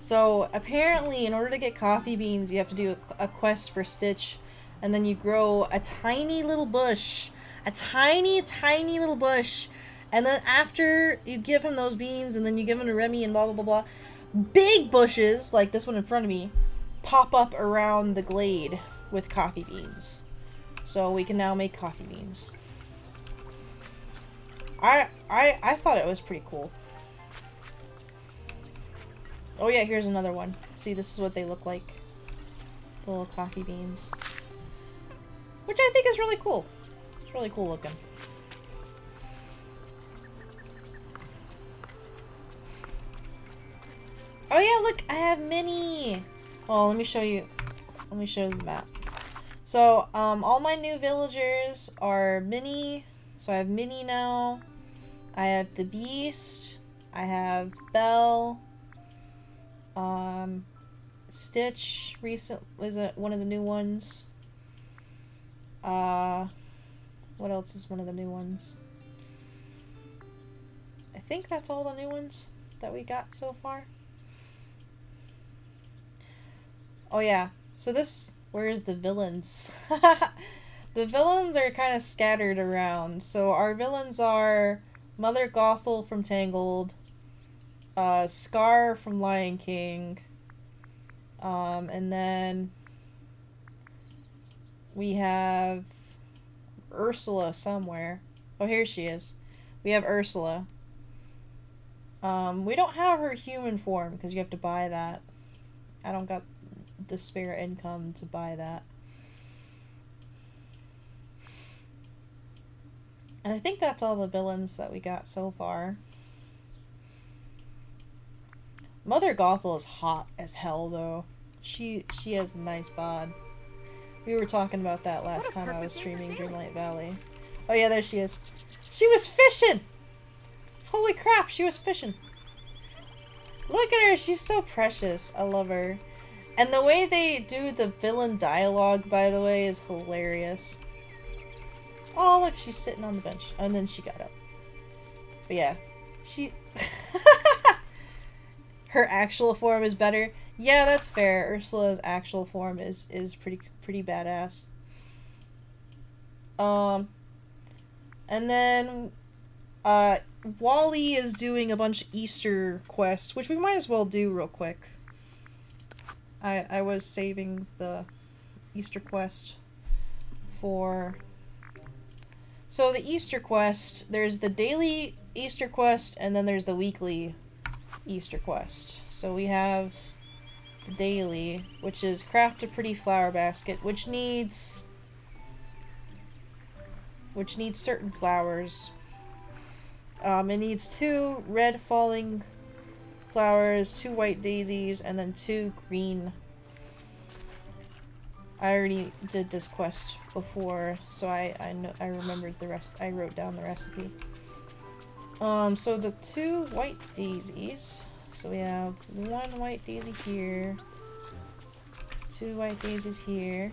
So apparently, in order to get coffee beans, you have to do a quest for Stitch, and then you grow a tiny little bush, a tiny little bush, and then after you give him those beans, and then you give him to Remy and blah blah blah blah, big bushes like this one in front of me pop up around the glade with coffee beans. So we can now make coffee beans. I thought it was pretty cool. Oh yeah, here's another one. See, this is what they look like. Little coffee beans. Which I think is really cool. It's really cool looking. Oh yeah, look, I have Minnie! Oh, let me show you. Let me show you the map. So, all my new villagers are Minnie. So I have Minnie now. I have the Beast. I have Belle. Stitch was one of the new ones. What else is one of the new ones? I think that's all the new ones that we got so far. Oh yeah, so where's the villains? The villains are kind of scattered around. So our villains are Mother Gothel from Tangled, Scar from Lion King, and then we have Ursula somewhere. Oh, here she is. We have Ursula. We don't have her human form because you have to buy that. I don't got the spare income to buy that. And I think that's all the villains that we got so far. Mother Gothel is hot as hell, though. She has a nice bod. We were talking about that last time I was streaming Dreamlight Valley. Oh yeah, there she is. She was fishing! Holy crap, she was fishing. Look at her, she's so precious. I love her. And the way they do the villain dialogue, by the way, is hilarious. Oh, look, she's sitting on the bench. And then she got up. But yeah, her actual form is better. Yeah, that's fair. Ursula's actual form is pretty badass. And then Wally is doing a bunch of Easter quests, which we might as well do real quick. I was saving the Easter quest for... So the Easter quest, there's the daily Easter quest, and then there's the weekly Easter quest. So we have the daily, which is craft a pretty flower basket, which needs certain flowers. It needs 2 red falling flowers, 2 white daisies, and then 2 green. I already did this quest before, so I remembered the rest. I wrote down the recipe. So the 2 white daisies. So we have 1 white daisy here, 2 white daisies here.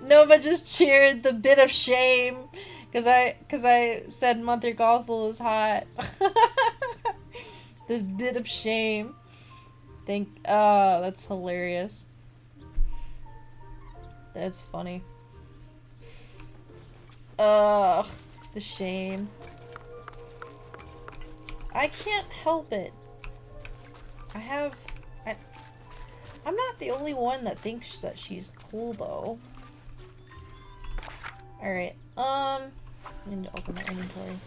Nova just cheered the bit of shame because I said Mother Gothel is hot. The bit of shame. Oh, that's hilarious. That's funny. Ugh, the shame. I can't help it. I'm not the only one that thinks that she's cool, though. Alright, I need to open my inventory.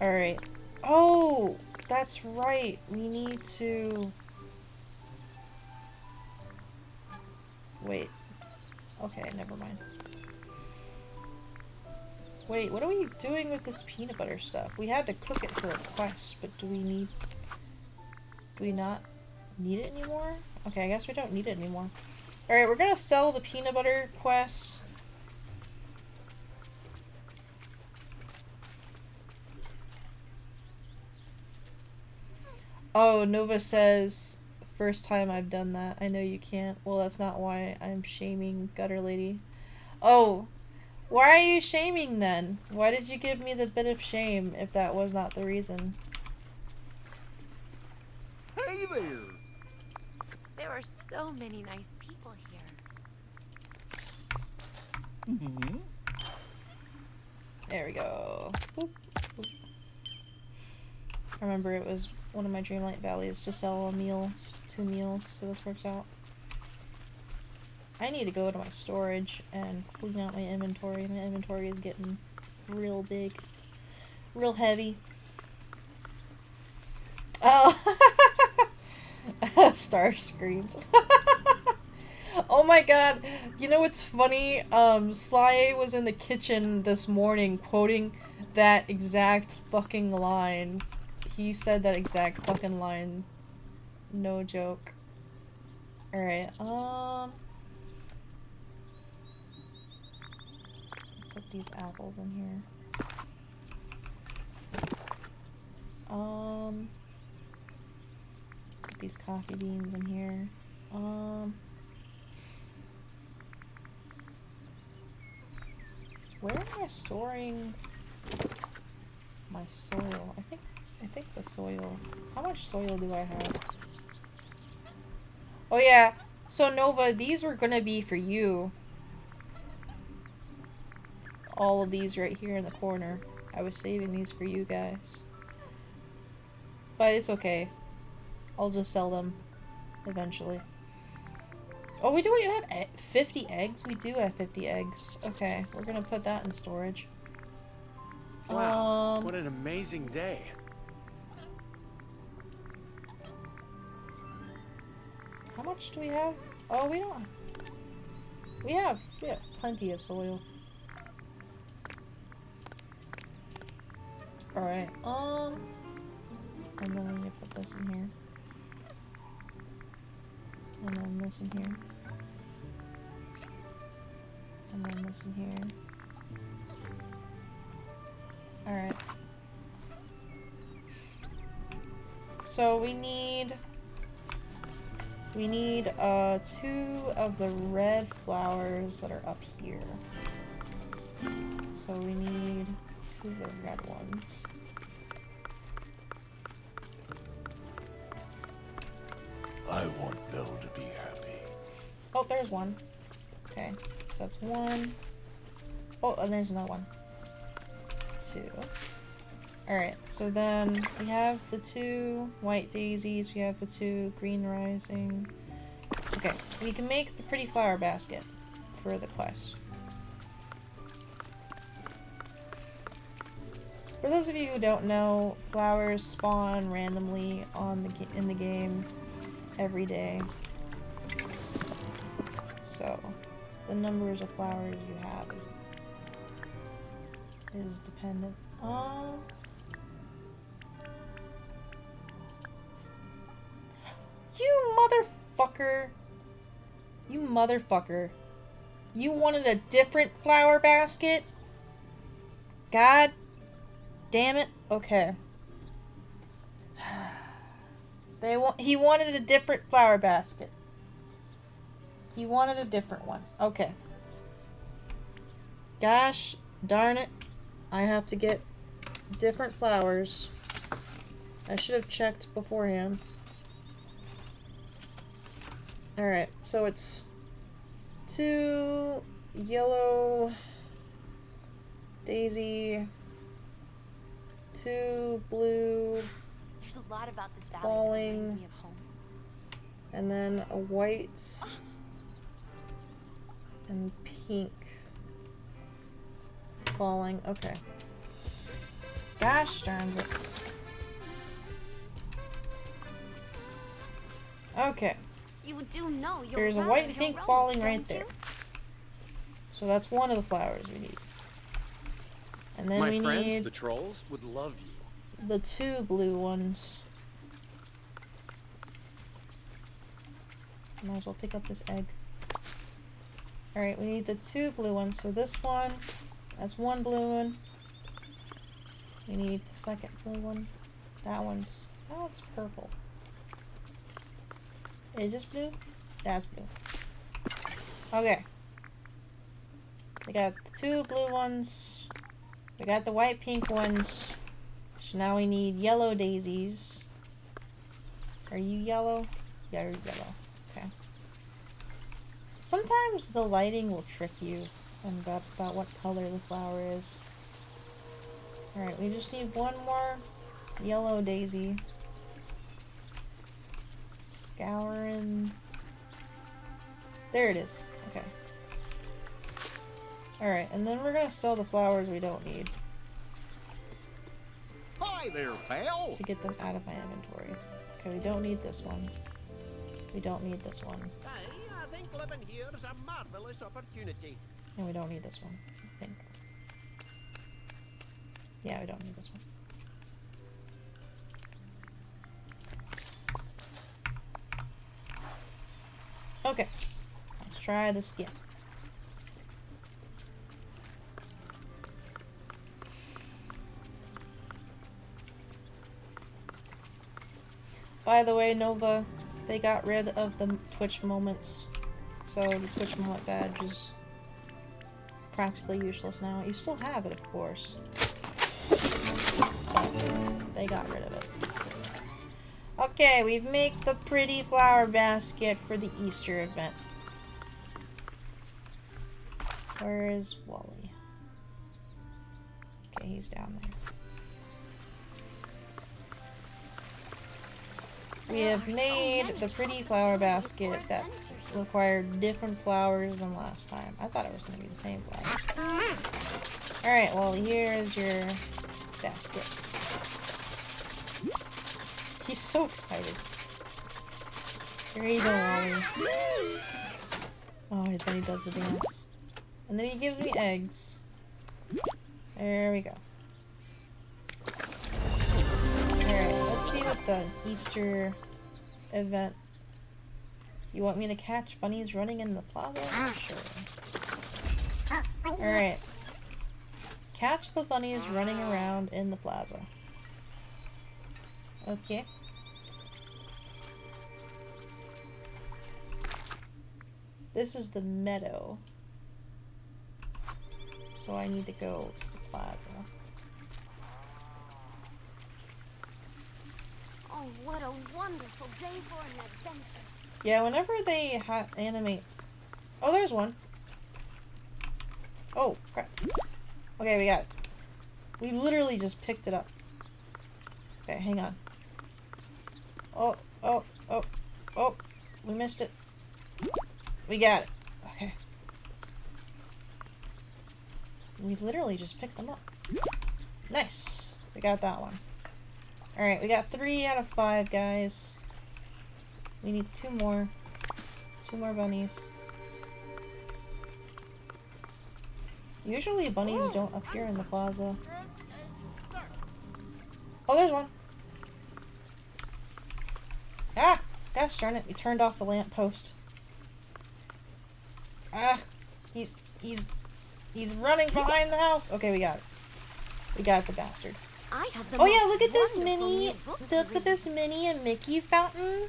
Alright. Oh, that's right. We need to... Wait. Okay, never mind. Wait, what are we doing with this peanut butter stuff? We had to cook it for a quest, but do we not need it anymore? Okay, I guess we don't need it anymore. Alright, we're gonna sell the peanut butter quest. Oh, Nova says, first time I've done that. I know you can't. Well, that's not why I'm shaming Gutter Lady. Oh, Why are you shaming then? Why did you give me the bit of shame if that was not the reason? Hey there! There are so many nice people here. Mm-hmm. There we go. Boop, boop. I remember it was one of my Dreamlight Valleys to sell a meal, 2 meals, so this works out. I need to go to my storage and clean out my inventory. My inventory is getting real big. Real heavy. Oh! Star screamed. Oh my god. You know what's funny? Sly was in the kitchen this morning quoting that exact fucking line. He said that exact fucking line. No joke. Alright, put these apples in here. Put these coffee beans in here. Where am I storing my soil? I think the soil. How much soil do I have? Oh yeah. So Nova, these were gonna be for you. All of these right here in the corner. I was saving these for you guys. But it's okay. I'll just sell them eventually. Oh, we have 50 eggs? We do have 50 eggs. Okay, we're gonna put that in storage. Wow, what an amazing day. How much do we have? Oh, we don't. We have plenty of soil. Alright, and then we need to put this in here. And then this in here. And then this in here. Alright. So we need 2 of the red flowers that are up here. So we need 2 of the red ones. I want Belle to be happy. Oh, there's one. Okay, so that's 1. Oh, and there's another one. 2. Alright, so then we have the 2 white daisies, we have the 2 green rising. Okay, we can make the pretty flower basket for the quest. For those of you who don't know, flowers spawn randomly on in the game every day. So, the numbers of flowers you have is dependent. You motherfucker! You motherfucker! You wanted a different flower basket? God damn it! Okay. He wanted a different flower basket. He wanted a different one. Okay. Gosh darn it. I have to get different flowers. I should have checked beforehand. Alright, so it's 2 yellow daisy, 2 blue There's a lot about this valley that falling, reminds me of home. and then a white and pink falling. Okay. Gosh darn it. Okay. You do know you're There's a rather white and pink heroic, falling don't right there. you? So that's one of the flowers we need. And then My we friends, need the trolls, would love you. the 2 blue ones. Might as well pick up this egg. Alright, we need the 2 blue ones. So this one, that's 1 blue one. We need the second blue one. That one's purple. Is this blue? That's blue. Okay. We got the 2 blue ones. We got the white pink ones. So now we need yellow daisies. Are you yellow? Yeah, you're yellow. Okay. Sometimes the lighting will trick you about what color the flower is. Alright, we just need 1 more yellow daisy. Scouring. There it is. Okay. Alright, and then we're gonna sell the flowers we don't need. Hi there, pal. To get them out of my inventory. Okay, we don't need this one. We don't need this one. Hey, I think living here is a marvelous opportunity. And we don't need this one, I think. Yeah, we don't need this one. Okay, let's try this again. By the way, Nova, they got rid of the Twitch moments, so the Twitch moment badge is practically useless now. You still have it, of course, but they got rid of it. Okay, we've made the pretty flower basket for the Easter event. Where is Wally? Okay, he's down there. We have made the pretty flower basket that required different flowers than last time. I thought it was going to be the same flowers. Alright, well, here's your basket. He's so excited. Here you go, Wally. Oh, and then he does the dance. And then he gives me eggs. There we go. Alright, let's see what the Easter event... You want me to catch bunnies running in the plaza? Sure. Alright. Catch the bunnies running around in the plaza. Okay. This is the meadow. So I need to go to the plaza. Oh, what a wonderful day for an adventure. Yeah, whenever they animate... Oh, there's one. Oh, crap. Okay, we got it. We literally just picked it up. Okay, hang on. Oh, oh, oh, oh. We missed it. We got it. Okay. We literally just picked them up. Nice. We got that one. Alright, we got 3 out of 5, guys. We need 2 more. 2 more bunnies. Usually bunnies don't appear in the plaza. Oh, there's one. Ah! Gosh darn it, we turned off the lamppost. Ah! He's running behind the house. Okay, we got it. We got the bastard. I have the Oh yeah, look at this wonderful Minnie. new book to Look at read. this Minnie and Mickey fountain.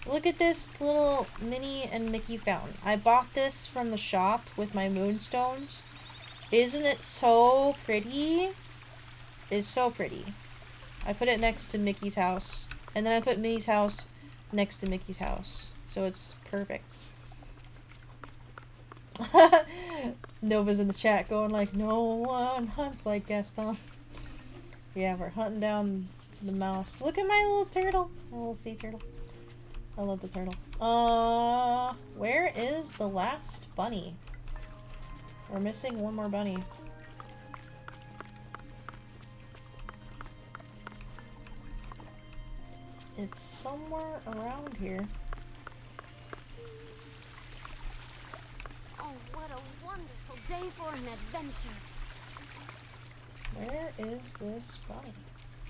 Look at this little Minnie and Mickey fountain. I bought this from the shop with my moonstones. Isn't it so pretty? It's so pretty. I put it next to Mickey's house. And then I put Minnie's house next to Mickey's house. So it's perfect. Nova's in the chat going like, no one hunts like Gaston. Yeah, we're hunting down the mouse. Look at my little turtle. My little sea turtle. I love the turtle. Where is the last bunny? We're missing 1 more bunny. It's somewhere around here. Oh, what a wonderful day for an adventure. Where is this bunny?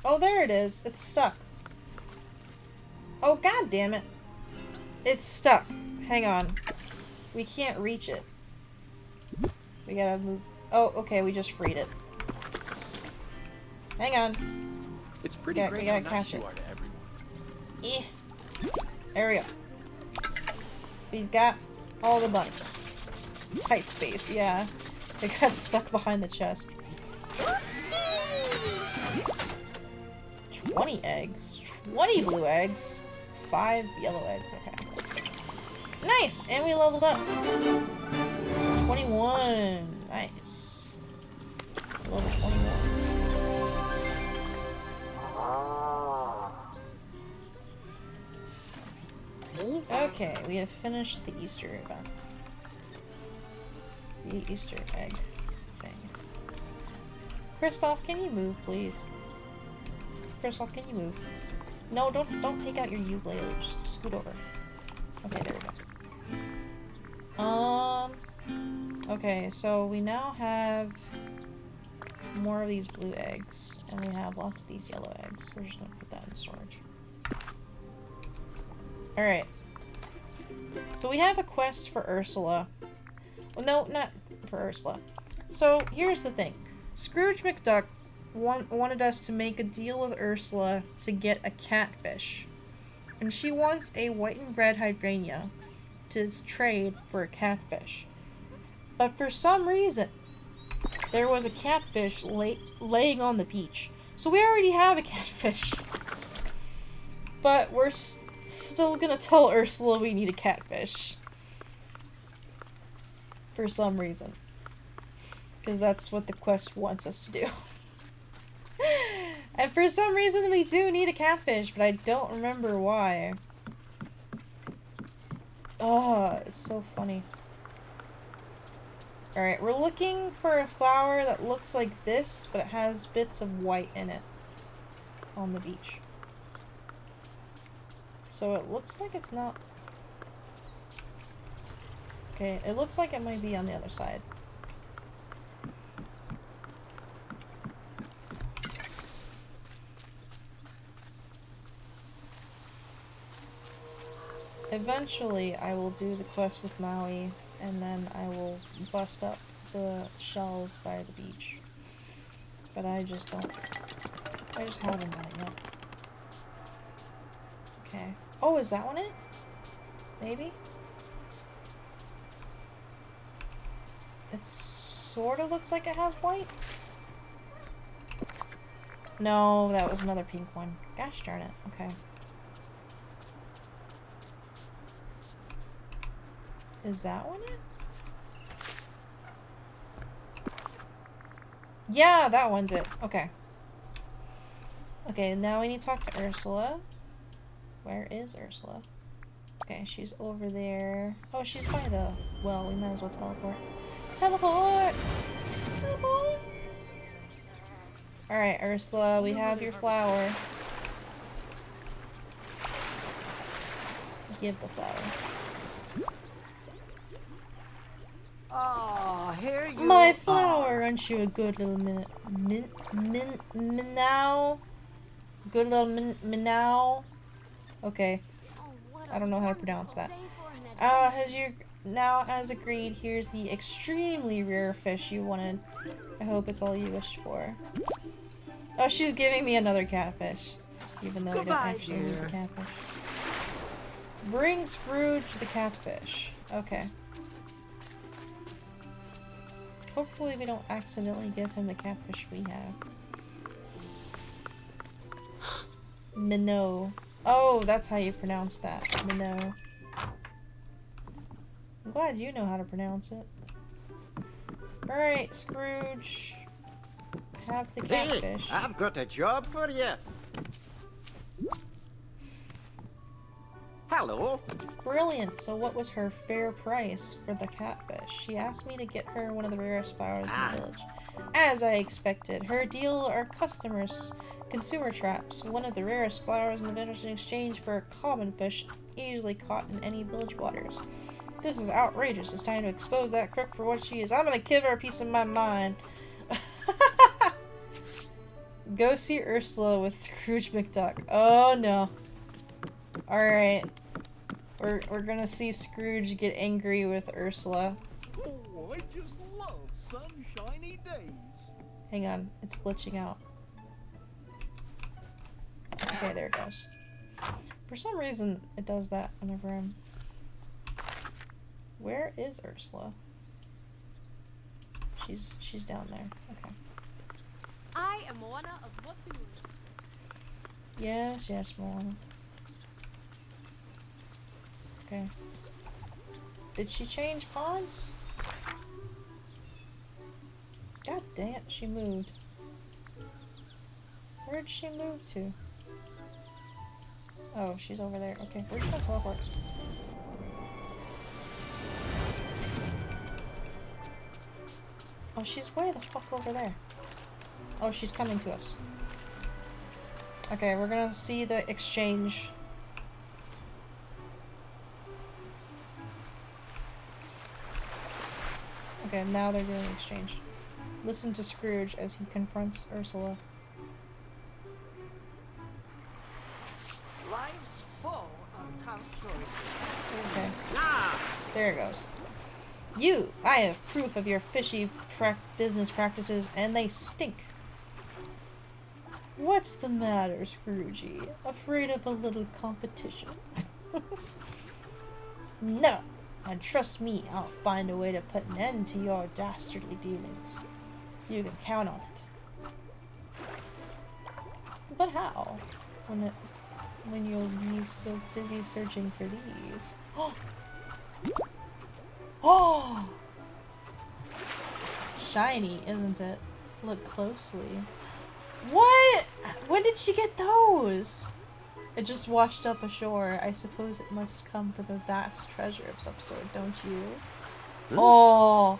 Oh, there it is. It's stuck. Oh, god damn it. It's stuck. Hang on. We can't reach it. We gotta move. Oh, okay, we just freed it. Hang on. It's pretty We great gotta how nice catch you it. are to everyone. There we go. We've got all the bunnies. Tight space, yeah. It got stuck behind the chest. 20 eggs. 20 blue eggs. 5 yellow eggs. Okay. Nice! And we leveled up. 21. Nice. Level 21. Okay, we have finished the Easter event. The Easter egg thing. Kristoff, can you move, please? Kristoff, can you move? No, don't take out your ukulele. Just scoot over. Okay, there we go. Okay, so we now have more of these blue eggs, and we have lots of these yellow eggs. We're just gonna put that in storage. Alright. So we have a quest for Ursula. Well, no, not for Ursula. So, here's the thing. Scrooge McDuck wanted us to make a deal with Ursula to get a catfish. And she wants a white and red hydrangea to trade for a catfish. But for some reason, there was a catfish laying on the beach. So we already have a catfish. But we're still gonna tell Ursula we need a catfish. For some reason. Because that's what the quest wants us to do. And for some reason we do need a catfish, but I don't remember why. Oh, it's so funny. Alright, we're looking for a flower that looks like this, but it has bits of white in it. On the beach. So it looks like it's not... Okay, it looks like it might be on the other side. Eventually, I will do the quest with Maui, and then I will bust up the shells by the beach. But I just haven't done it yet. Okay. Oh, is that one it? Maybe? It sort of looks like it has white. No, that was another pink one. Gosh darn it. Okay. Is that one it? Yeah, that one's it. Okay. Okay, now we need to talk to Ursula. Where is Ursula? Okay, she's over there. Oh, she's by the... Well, we might as well teleport. Teleport! Teleport! Alright, Ursula, we have your flower. Give the flower. Oh, here you My flower, aren't you a good little Minow? Good little Minow? Okay. I don't know how to pronounce that. As agreed, here's the extremely rare fish you wanted. I hope it's all you wished for. Oh, she's giving me another catfish. Even though we don't actually need the catfish. Bring Scrooge the catfish. Okay. Hopefully we don't accidentally give him the catfish we have. Minnow. Oh, that's how you pronounce that. Minnow. I'm glad you know how to pronounce it. Alright, Scrooge. Have the catfish. Hey, I've got a job for you. Hello. Brilliant. So what was her fair price for the catfish? She asked me to get her one of the rarest flowers in the village. As I expected, her deal are consumer traps. One of the rarest flowers in the village in exchange for a common fish easily caught in any village waters. This is outrageous. It's time to expose that crook for what she is. I'm gonna give her a piece of my mind. Go see Ursula with Scrooge McDuck. Oh no. Alright. We're gonna see Scrooge get angry with Ursula. Oh, I just love sunshiny days. Hang on, it's glitching out. Okay, there it goes. For some reason, it does that whenever I'm... Where is Ursula? she's down there. Okay. I am Moana of Motunui. Yes, yes, Moana. Okay. Did she change ponds? God dang it, she moved. Where'd she move to? Oh, she's over there. Okay, we're just gonna teleport. Oh, she's way the fuck over there. Oh, she's coming to us. Okay, we're gonna see the exchange. Okay, now they're doing the exchange. Listen to Scrooge as he confronts Ursula. Life's full of tough choices. Okay, Ah! there it goes. You! I have proof of your fishy business practices, and they stink. What's the matter, Scroogey? Afraid of a little competition? No! And trust me, I'll find a way to put an end to your dastardly dealings. You can count on it. But how? When you'll be so busy searching for these. Oh! Shiny, isn't it? Look closely. What? When did she get those? It just washed up ashore. I suppose it must come from a vast treasure of some sort, don't you? Oh!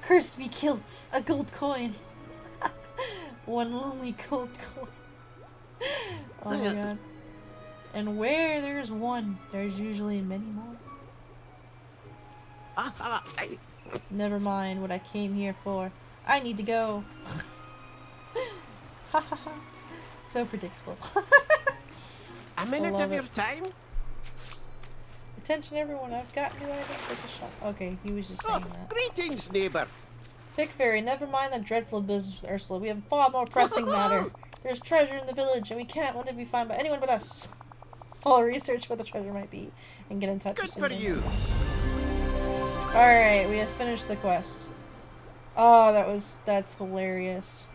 Curse me kilts! A gold coin! One lonely gold coin. Oh my god. And where there's one, there's usually many more. Never mind what I came here for. I need to go. Ha ha ha. So predictable. A minute of your time? Attention everyone, I've got new items at the shop. Okay, he was just saying that. Greetings, neighbor. Pick Fairy, never mind the dreadful business with Ursula. We have a far more pressing matter. There's treasure in the village, and we can't let it be found by anyone but us. I'll research what the treasure might be, and get in touch Good with for you. Alright, we have finished the quest. Oh, that's hilarious.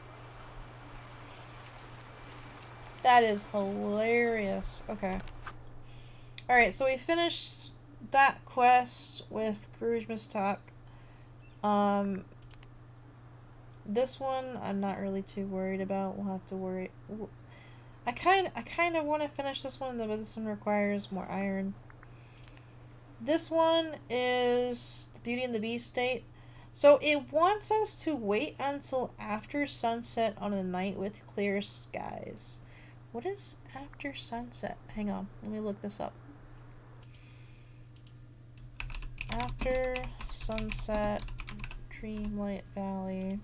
That is hilarious. Okay. Alright, so we finished that quest with Scrooge Mistalk. This one I'm not really too worried about. We'll have to worry. I kind of want to finish this one, but this one requires more iron. This one is the Beauty and the Beast state. So it wants us to wait until after sunset on a night with clear skies. What is after sunset? Hang on, let me look this up. After sunset, Dreamlight Valley.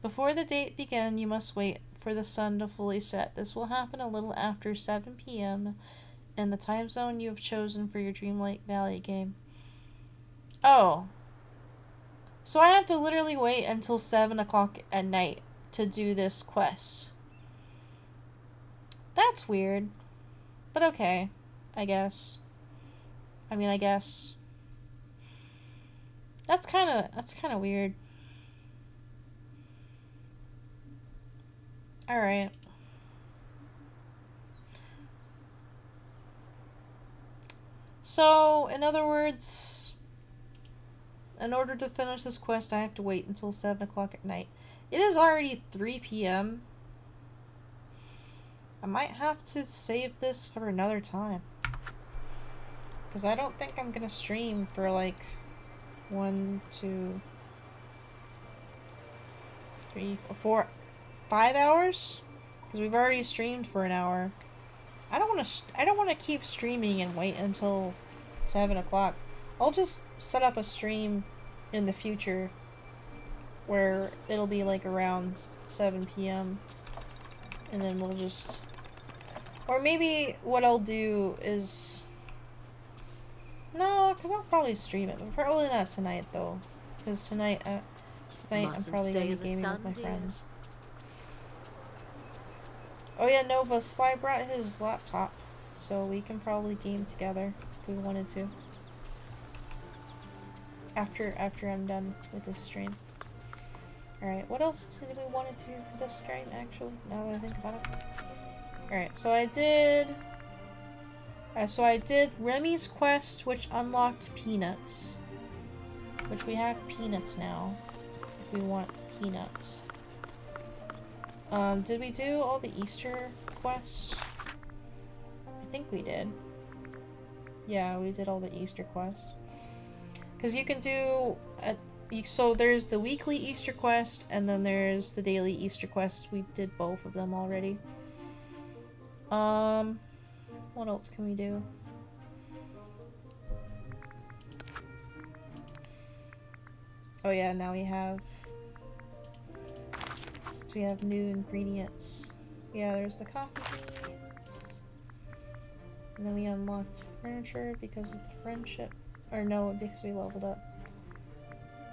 Before the date begin, you must wait for the sun to fully set. This will happen a little after 7 p.m. in the time zone you have chosen for your Dreamlight Valley game. Oh. So I have to literally wait until 7 o'clock at night to do this quest. That's weird. But okay. I guess. I mean, I guess. That's kind of weird. Alright. So, in other words, in order to finish this quest, I have to wait until 7 o'clock at night. It is already 3 p.m. I might have to save this for another time. Because I don't think I'm going to stream for like 1, 2, 3, 4, 5 hours? Because we've already streamed for an hour. I don't want to keep streaming and wait until 7 o'clock. I'll just set up a stream in the future where it'll be like around 7 p.m. and then we'll just, or maybe what I'll do is, no, because I'll probably stream it, but probably not tonight though, because tonight I'm probably going to be gaming with my friends. Oh yeah, Nova, Sly brought his laptop, so we can probably game together if we wanted to. After I'm done with this stream. Alright, what else did we want to do for this stream, actually, now that I think about it? Alright, so I did... Remy's quest, which unlocked peanuts. Which we have peanuts now, if we want peanuts. Did we do all the Easter quests? I think we did. Yeah, we did all the Easter quests. Because you can do... so there's the weekly Easter quest, and then there's the daily Easter quest. We did both of them already. What else can we do? Oh yeah, now we have... since we have new ingredients. Yeah, there's the coffee beans. And then we unlocked furniture because of the friendship. Or no, because we leveled up.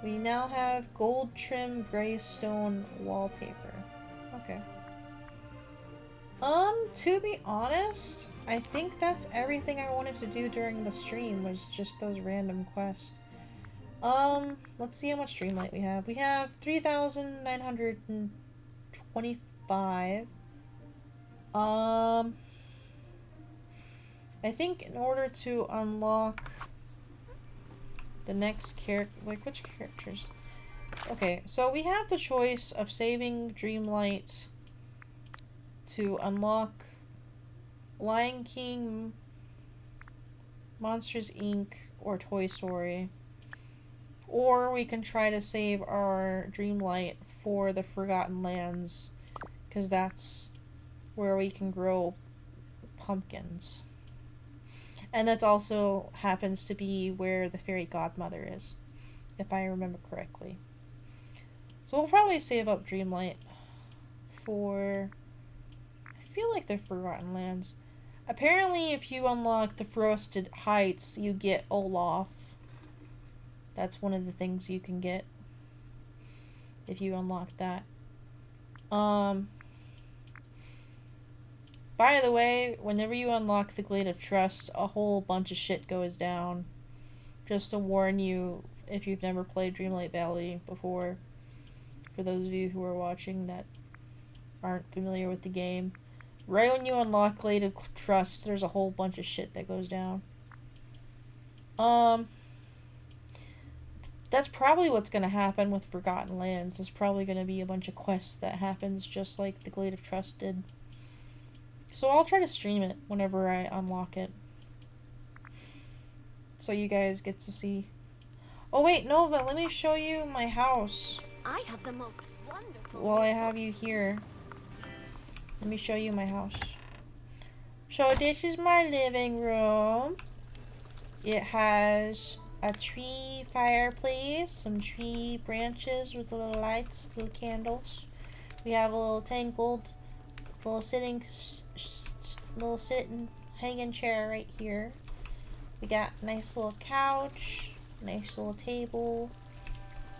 We now have gold trim gray stone wallpaper. Okay. To be honest, I think that's everything I wanted to do during the stream, was just those random quests. Let's see how much Dreamlight we have. We have 3,925. I think in order to unlock the next character, like which characters? Okay, so we have the choice of saving Dreamlight to unlock Lion King, Monsters Inc., or Toy Story. Or we can try to save our Dreamlight for the Forgotten Lands, because that's where we can grow pumpkins. And that's also happens to be where the fairy godmother is, if I remember correctly. So we'll probably save up Dreamlight for... I feel like they're Forgotten Lands. Apparently, if you unlock the Frosted Heights, you get Olaf. That's one of the things you can get if you unlock that. By the way, whenever you unlock the Glade of Trust, a whole bunch of shit goes down. Just to warn you, if you've never played Dreamlight Valley before, for those of you who are watching that aren't familiar with the game. Right when you unlock Glade of Trust, there's a whole bunch of shit that goes down. That's probably what's going to happen with Forgotten Lands. There's probably going to be a bunch of quests that happens just like the Glade of Trust did. So I'll try to stream it whenever I unlock it. So you guys get to see. Oh wait, Nova, let me show you my house. I have the most wonderful... While I have you here. Let me show you my house. So this is my living room. It has a tree fireplace, some tree branches with little lights, little candles. We have a little tangled, little sitting hanging chair right here. We got a nice little couch, nice little table.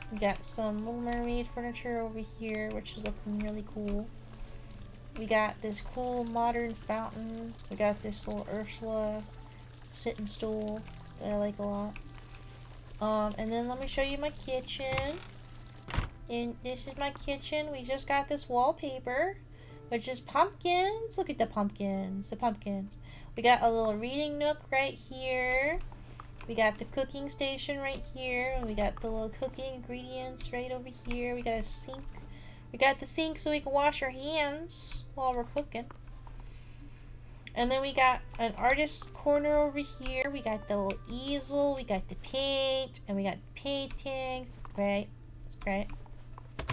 We got some Little Mermaid furniture over here, which is looking really cool. We got this cool modern fountain. We got this little Ursula sitting stool that I like a lot. And then let me show you my kitchen. And this is my kitchen. We just got this wallpaper, which is pumpkins. Look at the pumpkins. The pumpkins. We got a little reading nook right here. We got the cooking station right here. And we got the little cooking ingredients right over here. We got a sink. We got the sink so we can wash our hands while we're cooking. And then we got an artist corner over here. We got the little easel. We got the paint. And we got paintings. It's great. It's great.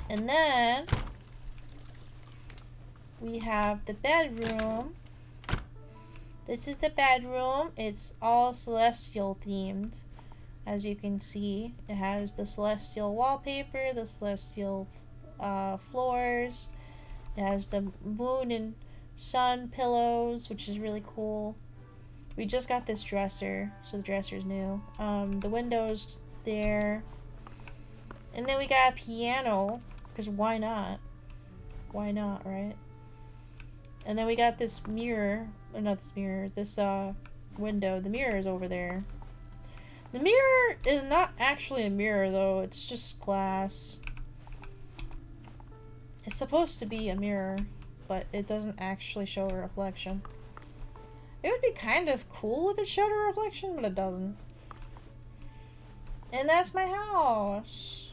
And then we have the bedroom. This is the bedroom. It's all celestial themed. As you can see, it has the celestial wallpaper, the celestial floors. It has the moon and sun pillows, which is really cool. We just got this dresser, so the dresser's new. The window's there. And then we got a piano, because why not? Why not, right? And then we got this mirror, or not this mirror, this window. The mirror is over there. The mirror is not actually a mirror though, it's just glass. It's supposed to be a mirror, but it doesn't actually show a reflection. It would be kind of cool if it showed a reflection, but it doesn't. And that's my house.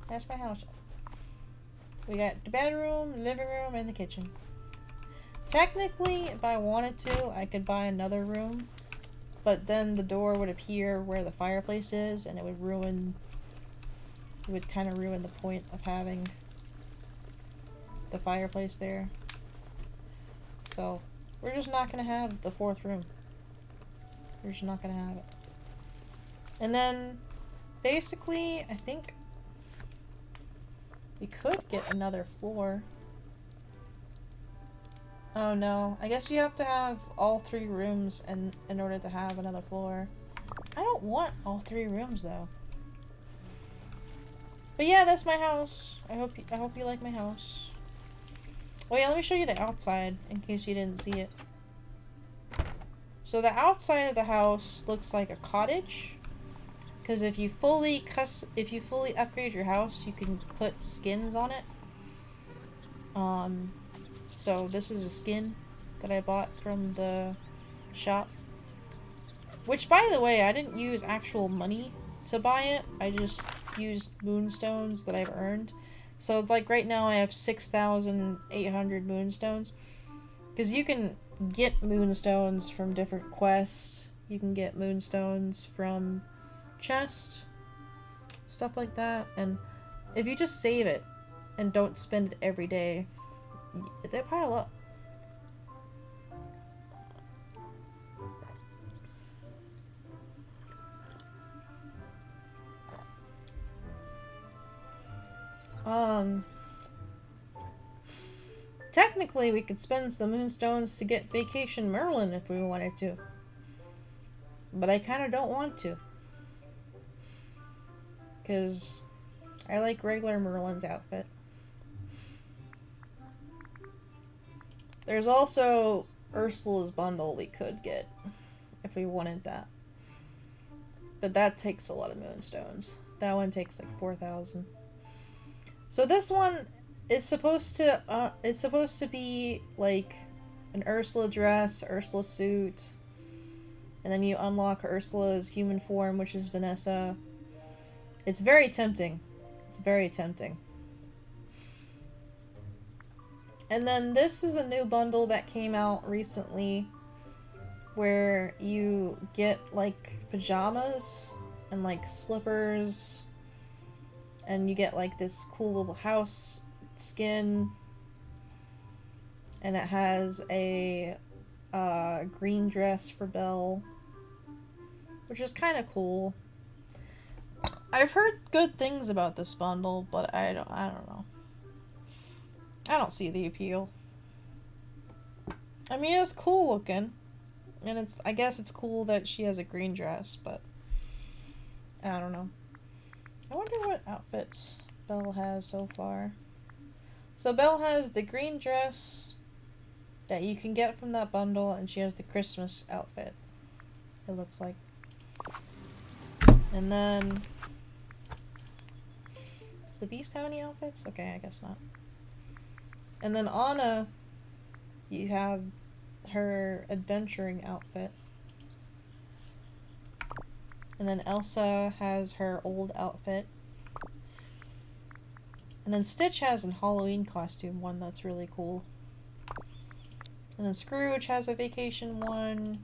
That's my house. We got the bedroom, the living room, and the kitchen. Technically, if I wanted to, I could buy another room, but then the door would appear where the fireplace is, and it would ruin... It would kind of ruin the point of having the fireplace there. So, we're just not going to have the fourth room. We're just not going to have it. And then, basically, I think we could get another floor. Oh no, I guess you have to have all 3 rooms in order to have another floor. I don't want all 3 rooms though. But yeah, that's my house. I hope you like my house. Oh yeah, let me show you the outside in case you didn't see it. So the outside of the house looks like a cottage, because if you fully upgrade your house, you can put skins on it. So this is a skin that I bought from the shop. Which, by the way, I didn't use actual money to buy it. I just used moonstones that I've earned. So, like, right now I have 6,800 moonstones. Because you can get moonstones from different quests. You can get moonstones from chests. Stuff like that. And if you just save it and don't spend it every day, they pile up. Technically we could spend the moonstones to get Vacation Merlin if we wanted to. But I kind of don't want to. Because I like regular Merlin's outfit. There's also Ursula's bundle we could get if we wanted that. But that takes a lot of moonstones. That one takes like 4,000. So this one is supposed to be like an Ursula dress, Ursula suit, and then you unlock Ursula's human form, which is Vanessa. It's very tempting. It's very tempting. And then this is a new bundle that came out recently where you get like pajamas and like slippers, and you get like this cool little house skin, and it has a green dress for Belle, which is kind of cool. I've heard good things about this bundle, but I don't know. I don't see the appeal. I mean, it's cool looking, and I guess it's cool that she has a green dress, but I don't know. I wonder what outfits Belle has so far. So Belle has the green dress that you can get from that bundle, and she has the Christmas outfit, it looks like. And then... Does the Beast have any outfits? Okay, I guess not. And then Anna, you have her adventuring outfit. And then Elsa has her old outfit. And then Stitch has a Halloween costume one that's really cool. And then Scrooge has a vacation one.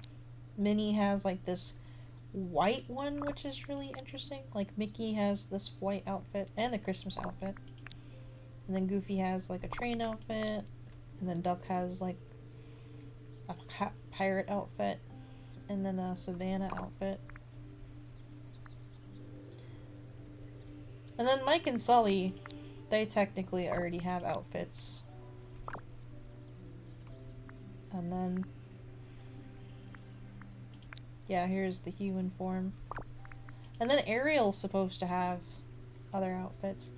Minnie has like this white one, which is really interesting. Like Mickey has this white outfit and the Christmas outfit. And then Goofy has like a train outfit. And then Duck has like a pirate outfit. And then a Savannah outfit. And then Mike and Sully, they technically already have outfits. And then... yeah, here's the human form. And then Ariel's supposed to have other outfits.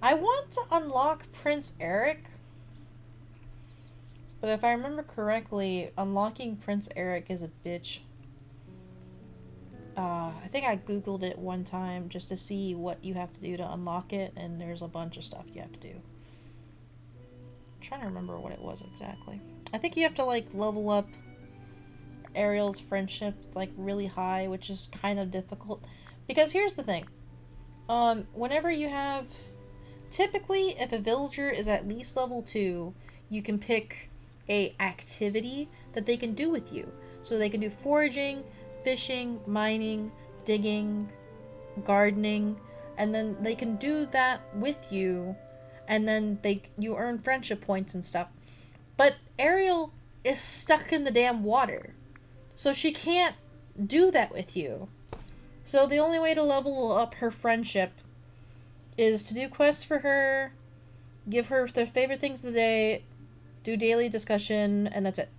I want to unlock Prince Eric. But if I remember correctly, unlocking Prince Eric is a bitch. I think I googled it one time just to see what you have to do to unlock it, and there's a bunch of stuff you have to do. trying to remember what it was exactly. I think you have to like level up Ariel's friendship like really high, which is kind of difficult. Because here's the thing. Whenever you have... Typically, if a villager is at least level 2, you can pick a activity that they can do with you. So they can do foraging, fishing, mining, digging, gardening, and then they can do that with you, and then you earn friendship points and stuff. But Ariel is stuck in the damn water, so she can't do that with you. So the only way to level up her friendship is to do quests for her, give her their favorite things of the day, do daily discussion, and that's it.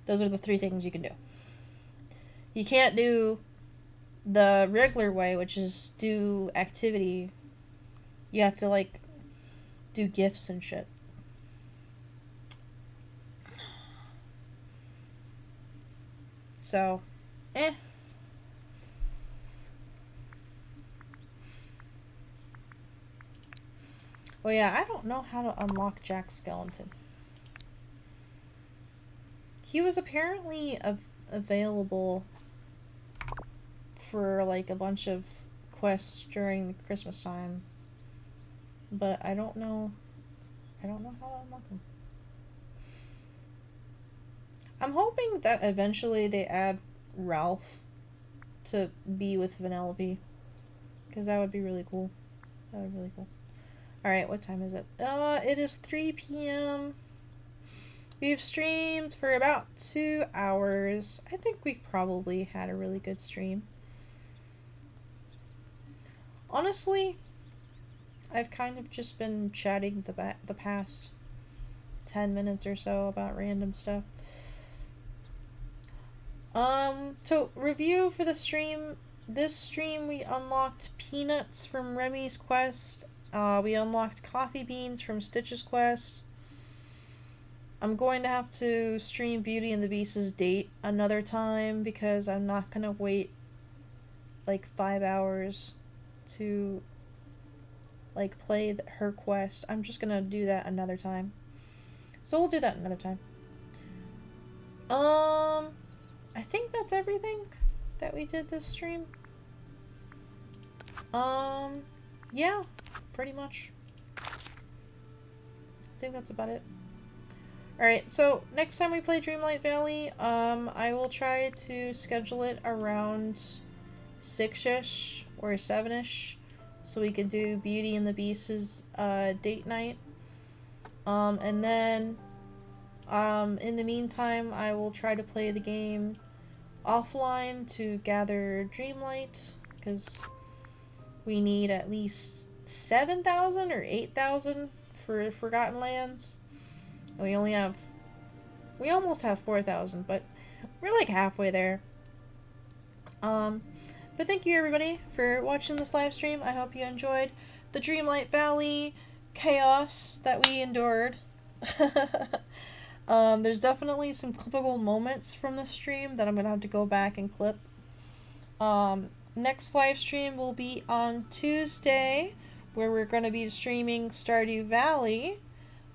Those are the 3 things you can do. You can't do the regular way, which is do activity. You have to, like, do gifts and shit. So, Oh yeah, I don't know how to unlock Jack Skellington. He was apparently available for like a bunch of quests during the Christmas time, but I don't know how to unlock him. I'm hoping that eventually they add Ralph to be with Vanellope, because that would be really cool. That would be really cool. Alright, what time is it? It is 3 p.m. We've streamed for about 2 hours. I think we probably had a really good stream. Honestly, I've kind of just been chatting the past 10 minutes or so about random stuff. So review for the stream. This stream we unlocked Peanuts from Remy's quest. We unlocked Coffee Beans from Stitch's quest. I'm going to have to stream Beauty and the Beast's date another time because I'm not gonna wait like 5 hours to like play her quest. I'm just gonna do that another time. So we'll do that another time. I think that's everything that we did this stream. Yeah, pretty much. I think that's about it. Alright, so next time we play Dreamlight Valley, I will try to schedule it around 6-ish or 7-ish so we can do Beauty and the Beast's date night. And then in the meantime, I will try to play the game offline to gather Dreamlight, because we need at least 7,000 or 8,000 for Forgotten Lands. We almost have 4,000, but we're like halfway there. But thank you everybody for watching this live stream. I hope you enjoyed the Dreamlight Valley chaos that we endured. There's definitely some clippable moments from the stream that I'm gonna have to go back and clip. Next live stream will be on Tuesday, where we're gonna be streaming Stardew Valley.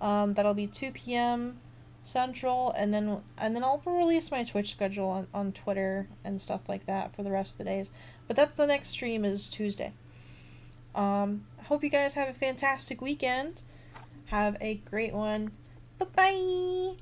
That'll be 2 p.m. Central, and then I'll release my Twitch schedule on Twitter and stuff like that for the rest of the days. But that's the next stream is Tuesday. I hope you guys have a fantastic weekend. Have a great one. Bye-bye!